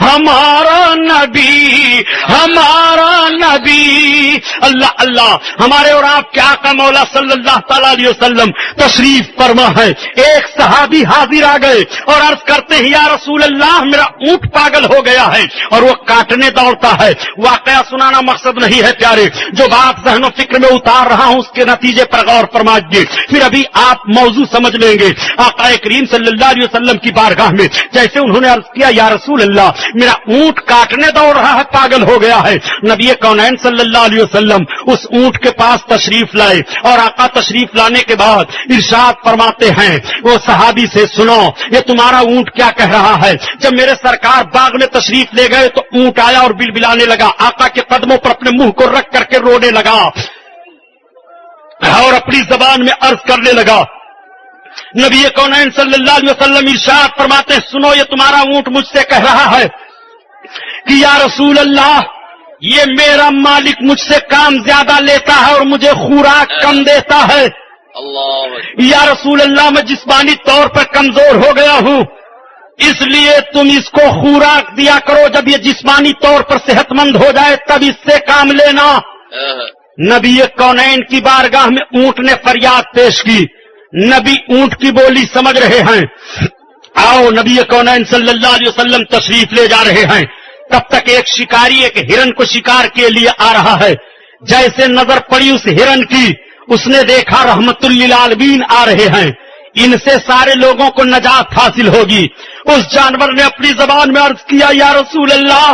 ہمارا نبی, ہمارا نبی. اللہ اللہ, ہمارے اور آپ کے آقا مولا صلی اللہ تعالی علیہ وسلم تشریف فرما ہے. ایک صحابی حاضر آ گئے اور عرض کرتے ہیں یا رسول اللہ میرا اونٹ پاگل ہو گیا ہے اور وہ کاٹنے دوڑتا ہے. واقعہ سنانا مقصد نہیں ہے پیارے, جو بات ذہن و فکر میں اتار رہا ہوں اس کے نتیجے پر غور فرمائیے, پھر ابھی آپ موضوع سمجھ لیں گے. آقا کریم صلی اللہ علیہ وسلم کی بارگاہ میں جیسے انہوں نے عرض کیا یا رسول اللہ میرا اونٹ کاٹنے دوڑ رہا ہے, پاگل ہو گیا ہے. نبی کونین صلی اللہ علیہ وسلم اس اونٹ کے پاس تشریف لائے اور آقا تشریف لانے کے بعد ارشاد فرماتے ہیں وہ صحابی سے سنو یہ تمہارا اونٹ کیا کہہ رہا ہے. جب میرے سرکار باغ میں تشریف لے گئے تو اونٹ آیا اور بلبلانے لگا, آقا کے قدموں پر اپنے منہ کو رکھ کر کے رونے لگا اور اپنی زبان میں عرض کرنے لگا. نبی کونین صلی اللہ علیہ وسلم ارشاد فرماتے ہیں سنو یہ تمہارا اونٹ مجھ سے کہہ رہا ہے کہ یا رسول اللہ یہ میرا مالک مجھ سے کام زیادہ لیتا ہے اور مجھے خوراک کم دیتا ہے. یا رسول اللہ میں جسمانی طور پر کمزور ہو گیا ہوں, اس لیے تم اس کو خوراک دیا کرو, جب یہ جسمانی طور پر صحت مند ہو جائے تب اس سے کام لینا. نبی کونین کی بارگاہ میں اونٹ نے فریاد پیش کی. نبی اونٹ کی بولی سمجھ رہے ہیں. آؤ نبی کونین صلی اللہ علیہ وسلم تشریف لے جا رہے ہیں. تب تک ایک شکاری ایک ہرن کو شکار کے لیے آ رہا ہے. جیسے نظر پڑی اس ہرن کی, اس نے دیکھا رحمت للعالمین آ رہے ہیں, ان سے سارے لوگوں کو نجات حاصل ہوگی. اس جانور نے اپنی زبان میں عرض کیا یا رسول اللہ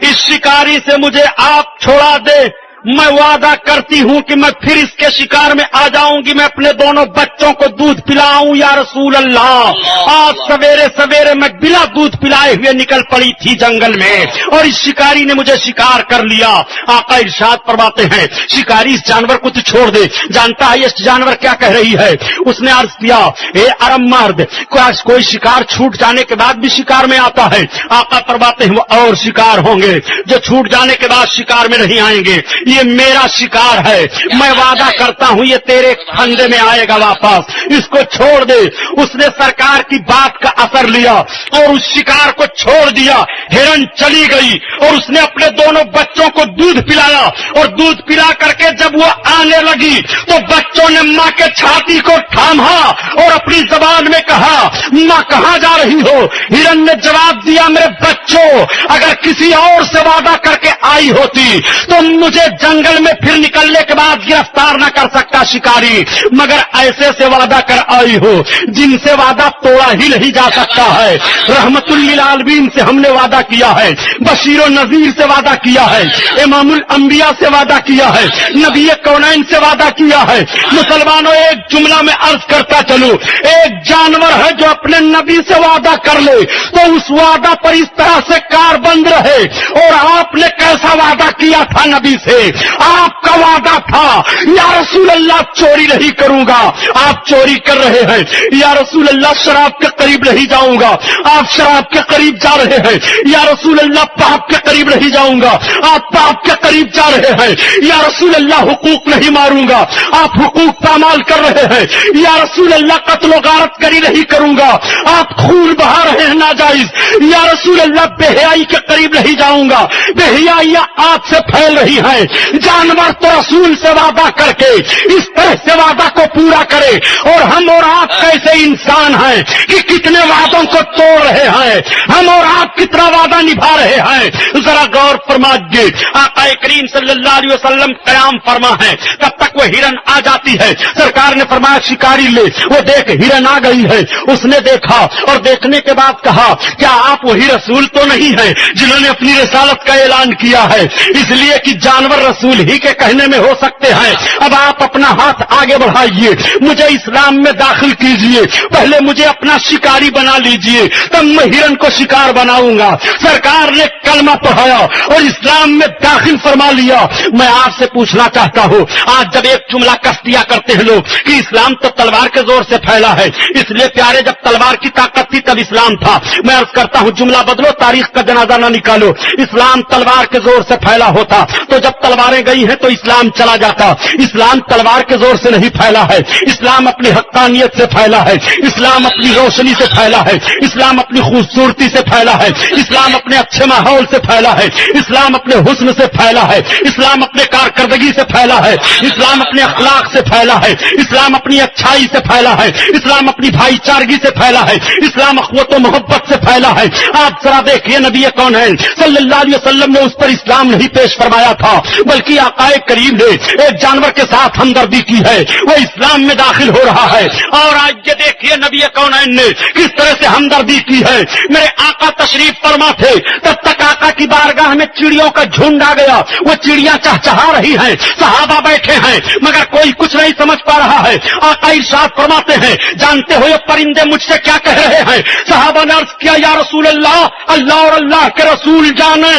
اس شکاری سے مجھے آپ چھوڑا دے, میں وعدہ کرتی ہوں کہ میں پھر اس کے شکار میں آ جاؤں گی, میں اپنے دونوں بچوں کو دودھ پلاؤں. یا رسول اللہ آج سویرے سویرے میں بلا دودھ پلائے ہوئے نکل پڑی تھی جنگل میں اور اس شکاری نے مجھے شکار کر لیا. آقا ارشاد فرماتے ہیں شکاری اس جانور کو تو چھوڑ دے, جانتا ہے یہ جانور کیا کہہ رہی ہے. اس نے عرض کیا اے ارم مرد کوئی شکار چھوٹ جانے کے بعد بھی شکار میں آتا ہے. آقا فرماتے ہیں وہ اور شکار ہوں گے جو چھوٹ جانے کے بعد شکار میں نہیں آئیں گے, یہ میرا شکار ہے, میں وعدہ کرتا ہوں یہ تیرے پھندے میں آئے گا واپس, اس کو چھوڑ دے. اس نے سرکار کی بات کا اثر لیا اور اس شکار کو چھوڑ دیا. ہرن چلی گئی اور اس نے اپنے دونوں بچوں کو دودھ پلایا اور دودھ پلا کر کے جب وہ آنے لگی تو بچوں نے ماں کے چھاتی کو تھاما اور اپنی زبان میں کہا ماں کہاں جا رہی ہو. ہرن نے جواب دیا میرے بچوں اگر کسی اور سے وعدہ کر کے آئی ہوتی تو مجھے جنگل میں پھر نکلنے کے بعد گرفتار نہ کر سکتا شکاری, مگر ایسے سے وعدہ کر آئی ہو جن سے وعدہ توڑا ہی نہیں جا سکتا ہے. رحمت للعالمین سے ہم نے وعدہ کیا ہے, بشیر و نذیر سے وعدہ کیا ہے, امام الانبیاء سے وعدہ کیا ہے, نبی کونین سے وعدہ کیا ہے. مسلمانوں ایک جملہ میں عرض کرتا چلوں, ایک جانور ہے جو اپنے نبی سے وعدہ کر لے تو اس وعدہ پر اس طرح سے کار بند رہے. اور آپ نے کیسا وعدہ کیا تھا نبی سے, آپ کا وعدہ تھا یا رسول اللہ چوری نہیں کروں گا, آپ چوری کر رہے ہیں. یا رسول اللہ شراب کے قریب نہیں جاؤں گا, آپ شراب کے قریب جا رہے ہیں. یا رسول اللہ پاپ کے قریب نہیں جاؤں گا, آپ پاپ کے قریب جا رہے ہیں. یا رسول اللہ حقوق نہیں ماروں گا, آپ حقوق پامال کر رہے ہیں. یا رسول اللہ قتل و غارت گری نہیں کروں گا, آپ خون بہا رہے ہیں ناجائز. یا رسول اللہ بے حیائی کے قریب نہیں جاؤں گا, بے حیائیاں آپ سے پھیل رہی ہیں. جانور تو رسول سے وعدہ کر کے اس طرح سے وعدہ کو پورا کرے، اور ہم اور آپ کیسے انسان ہیں کہ کتنے وعدوں کو توڑ رہے ہیں، ہم اور آپ کتنا وعدہ نبھا رہے ہیں۔ ذرا غور فرمائیے، آقا کریم صلی اللہ علیہ وسلم قیام فرما ہے، تب تک وہ ہرن آ جاتی ہے، سرکار نے فرمایا شکاری لے، وہ دیکھ ہرن آ گئی ہے، اس نے دیکھا اور دیکھنے کے بعد کہا کیا آپ وہی رسول تو نہیں ہیں جنہوں نے اپنی رسالت کا اعلان کیا ہے؟ اس لیے کہ جانور رسول ہی کے کہنے میں ہو سکتے ہیں۔ اب آپ اپنا ہاتھ آگے بڑھائیے، مجھے اسلام میں داخل کیجئے، پہلے مجھے اپنا شکاری بنا لیجئے، تب میں ہرن کو شکار بناؤں گا۔ سرکار نے کلمہ پڑھایا اور اسلام میں داخل فرما لیا۔ میں آپ سے پوچھنا چاہتا ہوں، آج جب ایک جملہ کس دیا کرتے ہیں لوگ کہ اسلام تو تلوار کے زور سے پھیلا ہے، اس لیے پیارے جب تلوار کی طاقت تھی تب اسلام تھا۔ میں عرض کرتا ہوں جملہ بدلو، تاریخ کا جنازہ نہ نکالو۔ اسلام تلوار کے زور سے پھیلا ہوتا تو جب تلواریں گئی ہیں تو اسلام چلا جاتا۔ اسلام تلوار کے زور سے نہیں پھیلا ہے، اسلام اپنی حقانیت سے پھیلا ہے، اسلام اپنی روشنی سے پھیلا ہے، اسلام اپنی خوبصورتی سے پھیلا ہے، اسلام اپنے اچھے ماحول سے پھیلا ہے، اسلام اپنے حسن سے پھیلا ہے، اسلام اپنے کارکردگی سے پھیلا ہے، اسلام اپنے اخلاق سے پھیلا ہے، اسلام اپنی اچھائی سے پھیلا ہے، اسلام اپنی بھائی چارگی سے پھیلا ہے، اسلام اخوت و محبت سے پھیلا ہے۔ آپ ذرا دیکھیے نبی کون ہے صلی اللہ علیہ وسلم نے اس پر اسلام نہیں پیش فرمایا تھا، بلکہ آقا کریم نے ایک جانور کے ساتھ ہمدردی کی ہے، وہ اسلام میں داخل ہو رہا ہے۔ اور آج یہ دیکھیے نبی کون نے کس طرح سے ہمدردی کی ہے۔ میرے آقا تشریف فرما تھے، تب تک آقا کی بارگاہ میں چڑیوں کا جھنڈ آ گیا، وہ چڑیاں چہچہا رہی ہیں، صحابہ بیٹھے ہیں مگر کوئی کچھ نہیں سمجھ پا رہا ہے۔ آقا ارشاد فرماتے ہیں جانتے ہو یہ پرندے مجھ سے کیا کہہ رہے ہیں؟ صحابہ نے عرض کیا یا رسول اللہ، اللہ اور اللہ کے رسول جانے۔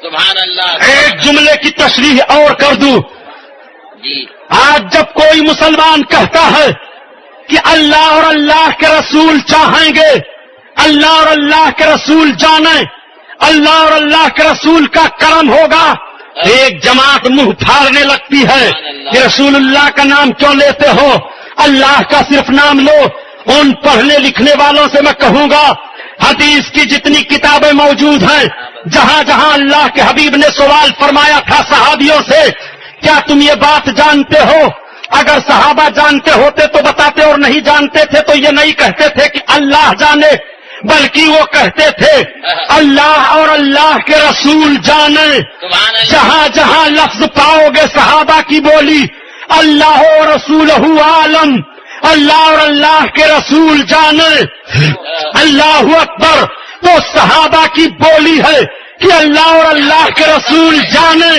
سبحان اللہ۔ ایک جملے کی تشریح اور کر دوں، آج جب کوئی مسلمان کہتا ہے کہ اللہ اور اللہ کے رسول چاہیں گے، اللہ اور اللہ کے رسول جانیں، اللہ اور اللہ کے رسول کا کرم ہوگا، ایک جماعت منہ پھاڑنے لگتی ہے کہ رسول اللہ کا نام کیوں لیتے ہو، اللہ کا صرف نام لو۔ ان پڑھنے لکھنے والوں سے میں کہوں گا حدیث کی جتنی کتابیں موجود ہیں، جہاں جہاں اللہ کے حبیب نے سوال فرمایا تھا صحابیوں سے کیا تم یہ بات جانتے ہو، اگر صحابہ جانتے ہوتے تو بتاتے، اور نہیں جانتے تھے تو یہ نہیں کہتے تھے کہ اللہ جانے، بلکہ وہ کہتے تھے اللہ اور اللہ کے رسول جانے۔ جہاں جہاں لفظ پاؤ گے صحابہ کی بولی اللہ و رسولہ عالم، اللہ اور اللہ کے رسول جانے، اللہ اکبر، تو صحابہ کی بولی ہے کہ اللہ اور اللہ کے رسول جانے۔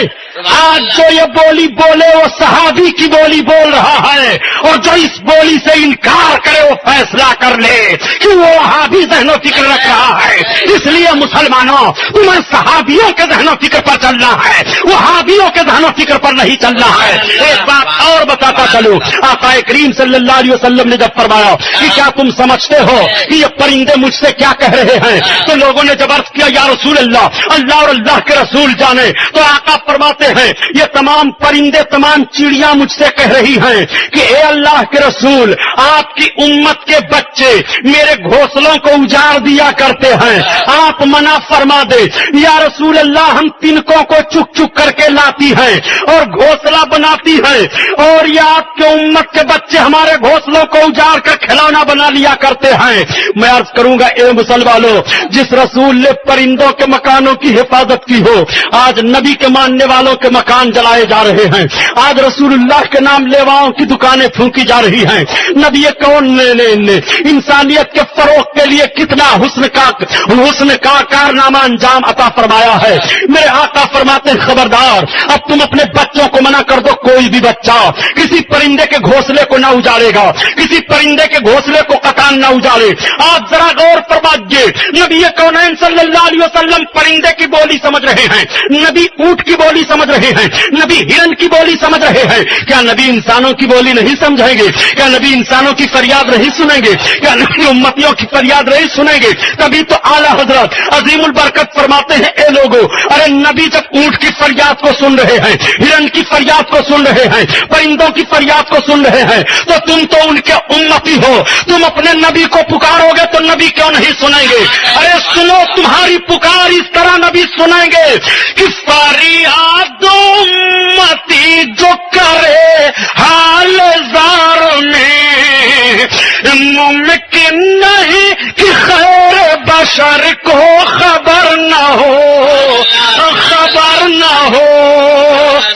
آج جو یہ بولی بولے وہ صحابی کی بولی بول رہا ہے، اور جو اس بولی سے انکار کرے وہ فیصلہ کر لے کہ وہ وہابی ذہن و فکر رکھ رہا ہے۔ اس لیے مسلمانوں تمہیں صحابیوں کے ذہن و فکر پر چلنا ہے، وہابیوں کے ذہن و فکر پر نہیں چلنا ہے۔ ایک بات اور بتاتا چلوں، آقا کریم صلی اللہ علیہ وسلم نے جب فرمایا کہ کیا تم سمجھتے ہو کہ یہ پرندے مجھ سے کیا کہہ رہے ہیں، تو لوگوں نے جب عرض کیا یا رسول اللہ، اللہ اور اللہ کے رسول جانے، تو آقا فرماتے ہیں یہ تمام پرندے تمام چڑیاں مجھ سے کہہ رہی ہیں کہ اے اللہ کے رسول، آپ کی امت کے بچے میرے گھونسلوں کو اجاڑ دیا کرتے ہیں، آپ منع فرما دے یا رسول اللہ، ہم تنکوں کو چک چک کر کے لاتی ہیں اور گھونسلہ بناتی ہیں، اور یہ آپ کے امت کے بچے ہمارے گھونسلوں کو اجاڑ کر کھلونا بنا لیا کرتے ہیں۔ میں عرض کروں گا اے مسلمانوں، جس رسول نے پرندوں کے مکانوں کی حفاظت کی ہو، آج نبی کے ماننے والوں کے مکان جلائے جا رہے ہیں، آج رسول اللہ کے نام لیواؤں کی دکانیں پھونکی جا رہی ہیں۔ نبی کون نے انسانیت کے فروغ کے لیے کتنا حسن کا کارنامہ انجام عطا فرمایا ہے۔ میرے آقا فرماتے ہیں خبردار، اب تم اپنے بچوں کو منع کر دو، کوئی بھی بچہ کسی پرندے کے گھونسلے کو نہ اجاڑے گا، کسی پرندے کے گھونسلے کو قطعاً نہ اجاڑے۔ آپ ذرا غور فرمائیے، نبی کونین صلی اللہ علیہ وسلم پرندے کی بولی سمجھ رہے ہیں، نبی اونٹ کی بولی سمجھ رہے ہیں، نبی ہرن کی بولی سمجھ رہے ہیں، کیا نبی انسانوں کی بولی نہیں سمجھیں گے؟ کیا نبی انسانوں کی فریاد نہیں سنیں گے؟ کیا نبی امتیوں کی فریاد نہیں سنیں گے؟ تبھی تو اعلیٰ حضرت عظیم البرکت فرماتے ہیں اے لوگو، ارے نبی جب اونٹ کی فریاد کو سن رہے ہیں، ہرن کی فریاد کو سن رہے ہیں، پرندوں کی فریاد کو سن رہے ہیں، تو تم تو ان کے امتی ہو، تم اپنے نبی کو پکارو گے تو نبی کیوں نہیں سنیں گے؟ ارے سنو، تمہاری پکار اس طرح نبی سنیں گے کہ فریاد ممکن نہیں کہ خیر بشر کو خبر نہ ہو، خبر نہ ہو۔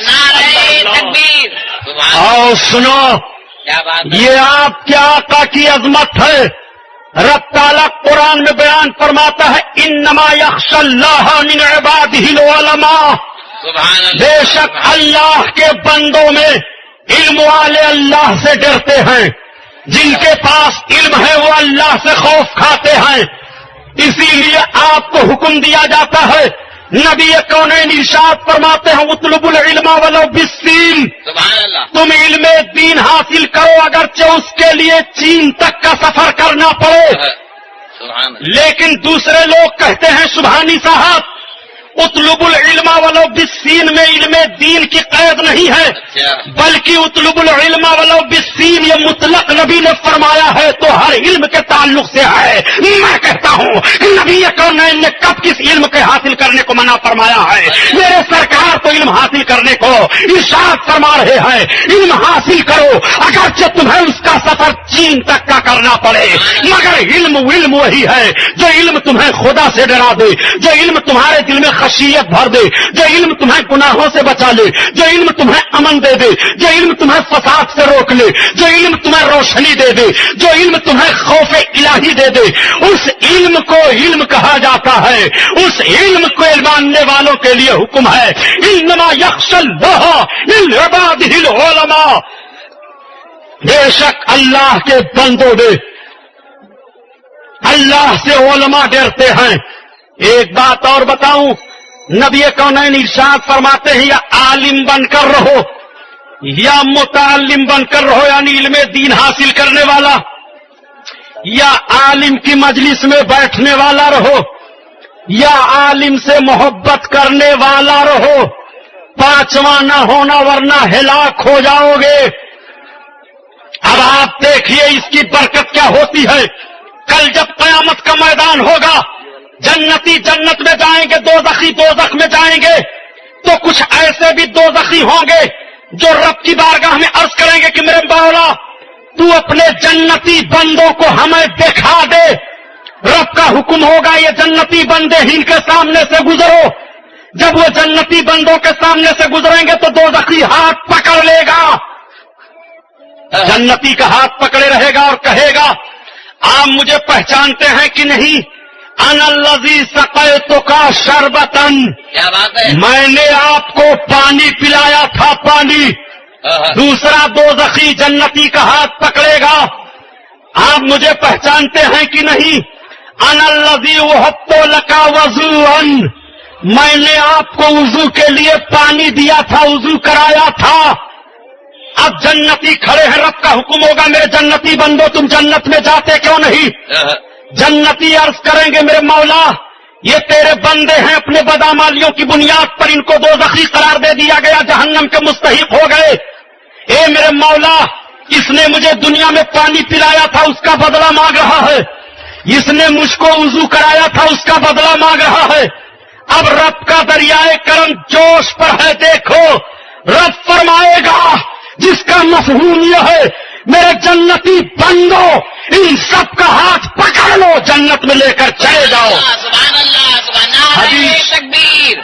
نعرہ تکبیر، آؤ سنو، کیا بات ہے؟ یہ آپ کے آقا کی عظمت ہے۔ رب تعالیٰ قرآن میں بیان فرماتا ہے انما یخشی اللہ من عبادہ العلماء، سبحان اللہ، بے شک اللہ کے بندوں میں علم والے اللہ سے ڈرتے ہیں، جن کے پاس علم ہے وہ اللہ سے خوف کھاتے ہیں۔ اسی لیے آپ کو حکم دیا جاتا ہے، نبی کونین ارشاد فرماتے ہیں اطلبوا العلم ولو بالسین، سبحان اللہ، تم علم دین حاصل کرو اگرچہ اس کے لیے چین تک کا سفر کرنا پڑے۔ سبحان اللہ، لیکن دوسرے لوگ کہتے ہیں سبحانی صاحب اطلب العلم ولو بالسین میں علم دین کی قید نہیں ہے، اچھا، بلکہ اطلب العلم ولو بالسین یہ مطلق نبی نے فرمایا ہے تو ہر علم کے تعلق سے ہے۔ میں کہتا ہوں نبی کونین نے کب کس علم کے حاصل کرنے کو منع فرمایا ہے؟ میرے سرکار تو علم حاصل کرنے کو ارشاد فرما رہے ہیں علم حاصل کرو اگرچہ تمہیں اس کا سفر چین تک کا کرنا پڑے، مگر علم وہی ہے جو علم تمہیں خدا سے ڈرا دے، جو علم تمہارے دل میں خشیت بھر دے، جو علم تمہیں گناہوں سے بچا لے، جو علم تمہیں امن دے دے، جو علم تمہیں فساد سے روک لے، جو علم تمہیں روشنی دے دے، جو علم تمہیں خوف الہی دے دے، اس علم کو علم کہا جاتا ہے۔ اس علم کو ماننے والوں کے لیے حکم ہے انما یخشی اللہ من عبادہ العلماء، بے شک اللہ کے بندوں میں اللہ سے علماء ڈرتے ہیں۔ ایک بات اور بتاؤں، نبی کونین ارشاد فرماتے ہیں یا عالم بن کر رہو یا متعلم بن کر رہو، یعنی علم دین حاصل کرنے والا، یا عالم کی مجلس میں بیٹھنے والا رہو یا عالم سے محبت کرنے والا رہو، پانچواں نہ ہونا ورنہ ہلاک ہو جاؤ گے۔ اب آپ دیکھیے اس کی برکت کیا ہوتی ہے۔ کل جب قیامت کا میدان ہوگا، جنتی جنت میں جائیں گے، دوزخی دوزخ میں جائیں گے، تو کچھ ایسے بھی دوزخی ہوں گے جو رب کی بارگاہ میں عرض کریں گے کہ میرے مولا تو اپنے جنتی بندوں کو ہمیں دکھا دے۔ رب کا حکم ہوگا یہ جنتی بندے ان کے سامنے سے گزرو۔ جب وہ جنتی بندوں کے سامنے سے گزریں گے تو دوزخی ہاتھ پکڑ لے گا، جنتی کا ہاتھ پکڑے رہے گا اور کہے گا آپ مجھے پہچانتے ہیں کہ نہیں؟ انا الذی سقیتک شربۃ، کیا بات ہے؟ میں نے آپ کو پانی پلایا تھا، پانی۔ دوسرا دوزخی جنتی کا ہاتھ پکڑے گا، آپ مجھے پہچانتے ہیں کہ نہیں؟ انا الذی وهبت لک وضوءا، میں نے آپ کو وضو کے لیے پانی دیا تھا، وضو کرایا تھا۔ اب جنتی کھڑے ہیں، رب کا حکم ہوگا میرے جنتی بندو تم جنت میں جاتے کیوں نہیں؟ جنتی عرض کریں گے میرے مولا یہ تیرے بندے ہیں، اپنے بدعمالیوں کی بنیاد پر ان کو دوزخی قرار دے دیا گیا، جہنم کے مستحق ہو گئے۔ اے میرے مولا اس نے مجھے دنیا میں پانی پلایا تھا، اس کا بدلہ مانگ رہا ہے، اس نے مجھ کو وضو کرایا تھا، اس کا بدلہ مانگ رہا ہے۔ اب رب کا دریائے کرم جوش پر ہے، دیکھو رب فرمائے گا جس کا مفہوم یہ ہے میرے جنتی بندو ان سب کا ہاتھ پکڑ لو، جنت میں لے کر چلے جاؤ۔ سبحان اللہ، سبحان اللہ، نعرہ تکبیر،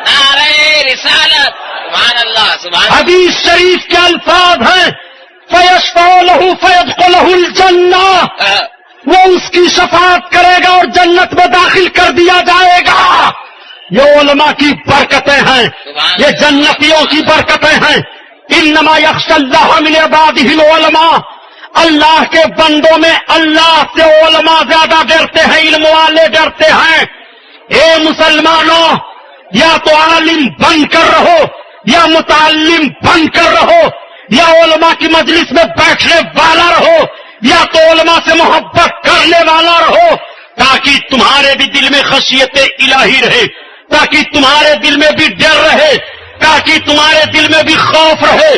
نعرہ رسالت، سبحان اللہ، سبحان اللہ۔ حدیث شریف کے الفاظ ہیں فَيَشْفَعُ لَهُ فَيَدْخُلُهُ الْجَنَّةَ، وہ اس کی شفاعت کرے گا اور جنت میں داخل کر دیا جائے گا۔ یہ علماء کی برکتیں ہیں، یہ جنتیوں کی برکتیں ہیں۔ انما یخشی اللہ من عبادہ العلماء، اللہ کے بندوں میں اللہ سے علماء زیادہ ڈرتے ہیں، علم والے ڈرتے ہیں۔ اے مسلمانوں، یا تو عالم بن کر رہو یا متعلم بن کر رہو، یا علماء کی مجلس میں بیٹھنے والا رہو یا تو علماء سے محبت کرنے والا رہو، تاکہ تمہارے بھی دل میں خشیت الہی رہے، تاکہ تمہارے دل میں بھی ڈر رہے، تاکہ تمہارے دل میں بھی خوف رہے۔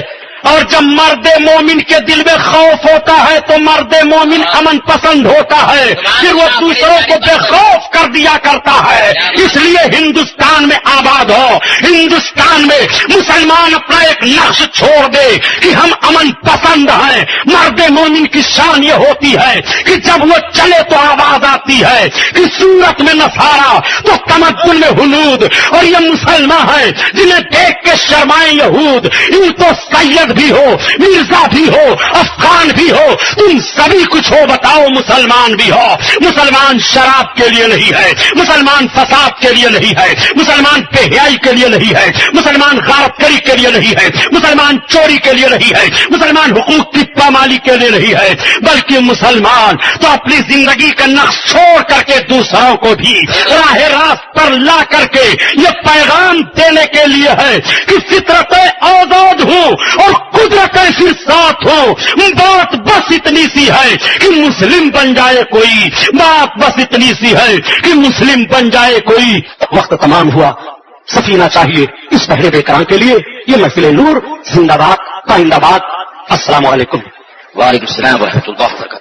اور جب مرد مومن کے دل میں خوف ہوتا ہے تو مرد مومن امن پسند ہوتا ہے، پھر وہ دوسروں کو بے خوف کر دیا کرتا ہے۔ اس لیے ہندوستان میں آباد ہو، ہندوستان میں مسلمان اپنا ایک نقش چھوڑ دے کہ ہم امن پسند ہیں۔ مرد مومن کی شان یہ ہوتی ہے کہ جب وہ چلے تو آواز آتی ہے، کہ صورت میں نصارا تو تمدن میں ہنود، اور یہ مسلمان ہیں جنہیں دیکھ کے شرمائے یہود۔ ان تو سید بھی ہو، مرزا بھی ہو، افغان بھی ہو، تم سبھی کچھ ہو، بتاؤ مسلمان بھی ہو۔ مسلمان شراب کے لیے نہیں ہے، مسلمان فساد کے لیے نہیں ہے، مسلمان بے حیائی کے لیے نہیں ہے، مسلمان غارت گری کے لیے نہیں ہے، مسلمان چوری کے لیے نہیں ہے، مسلمان حقوق کی پامالی کے لیے نہیں ہے، بلکہ مسلمان تو اپنی زندگی کا نقش چھوڑ کر کے دوسروں کو بھی راہ راست پر لا کر کے یہ پیغام دینے کے لیے ہے کہ فطرتیں آزاد ہوں اور قدرتیں پھر ساتھ ہوں۔ بات بس اتنی سی ہے کہ مسلم بن جائے کوئی، بات بس اتنی سی ہے کہ مسلم بن جائے کوئی۔ وقت تمام ہوا، سفینہ چاہیے اس پہلے بے قرار کے لیے۔ یہ محفل نور زندہ باد، پائندہ باد۔ السلام علیکم۔ وعلیکم السلام ورحمۃ اللہ وبرکاتہ۔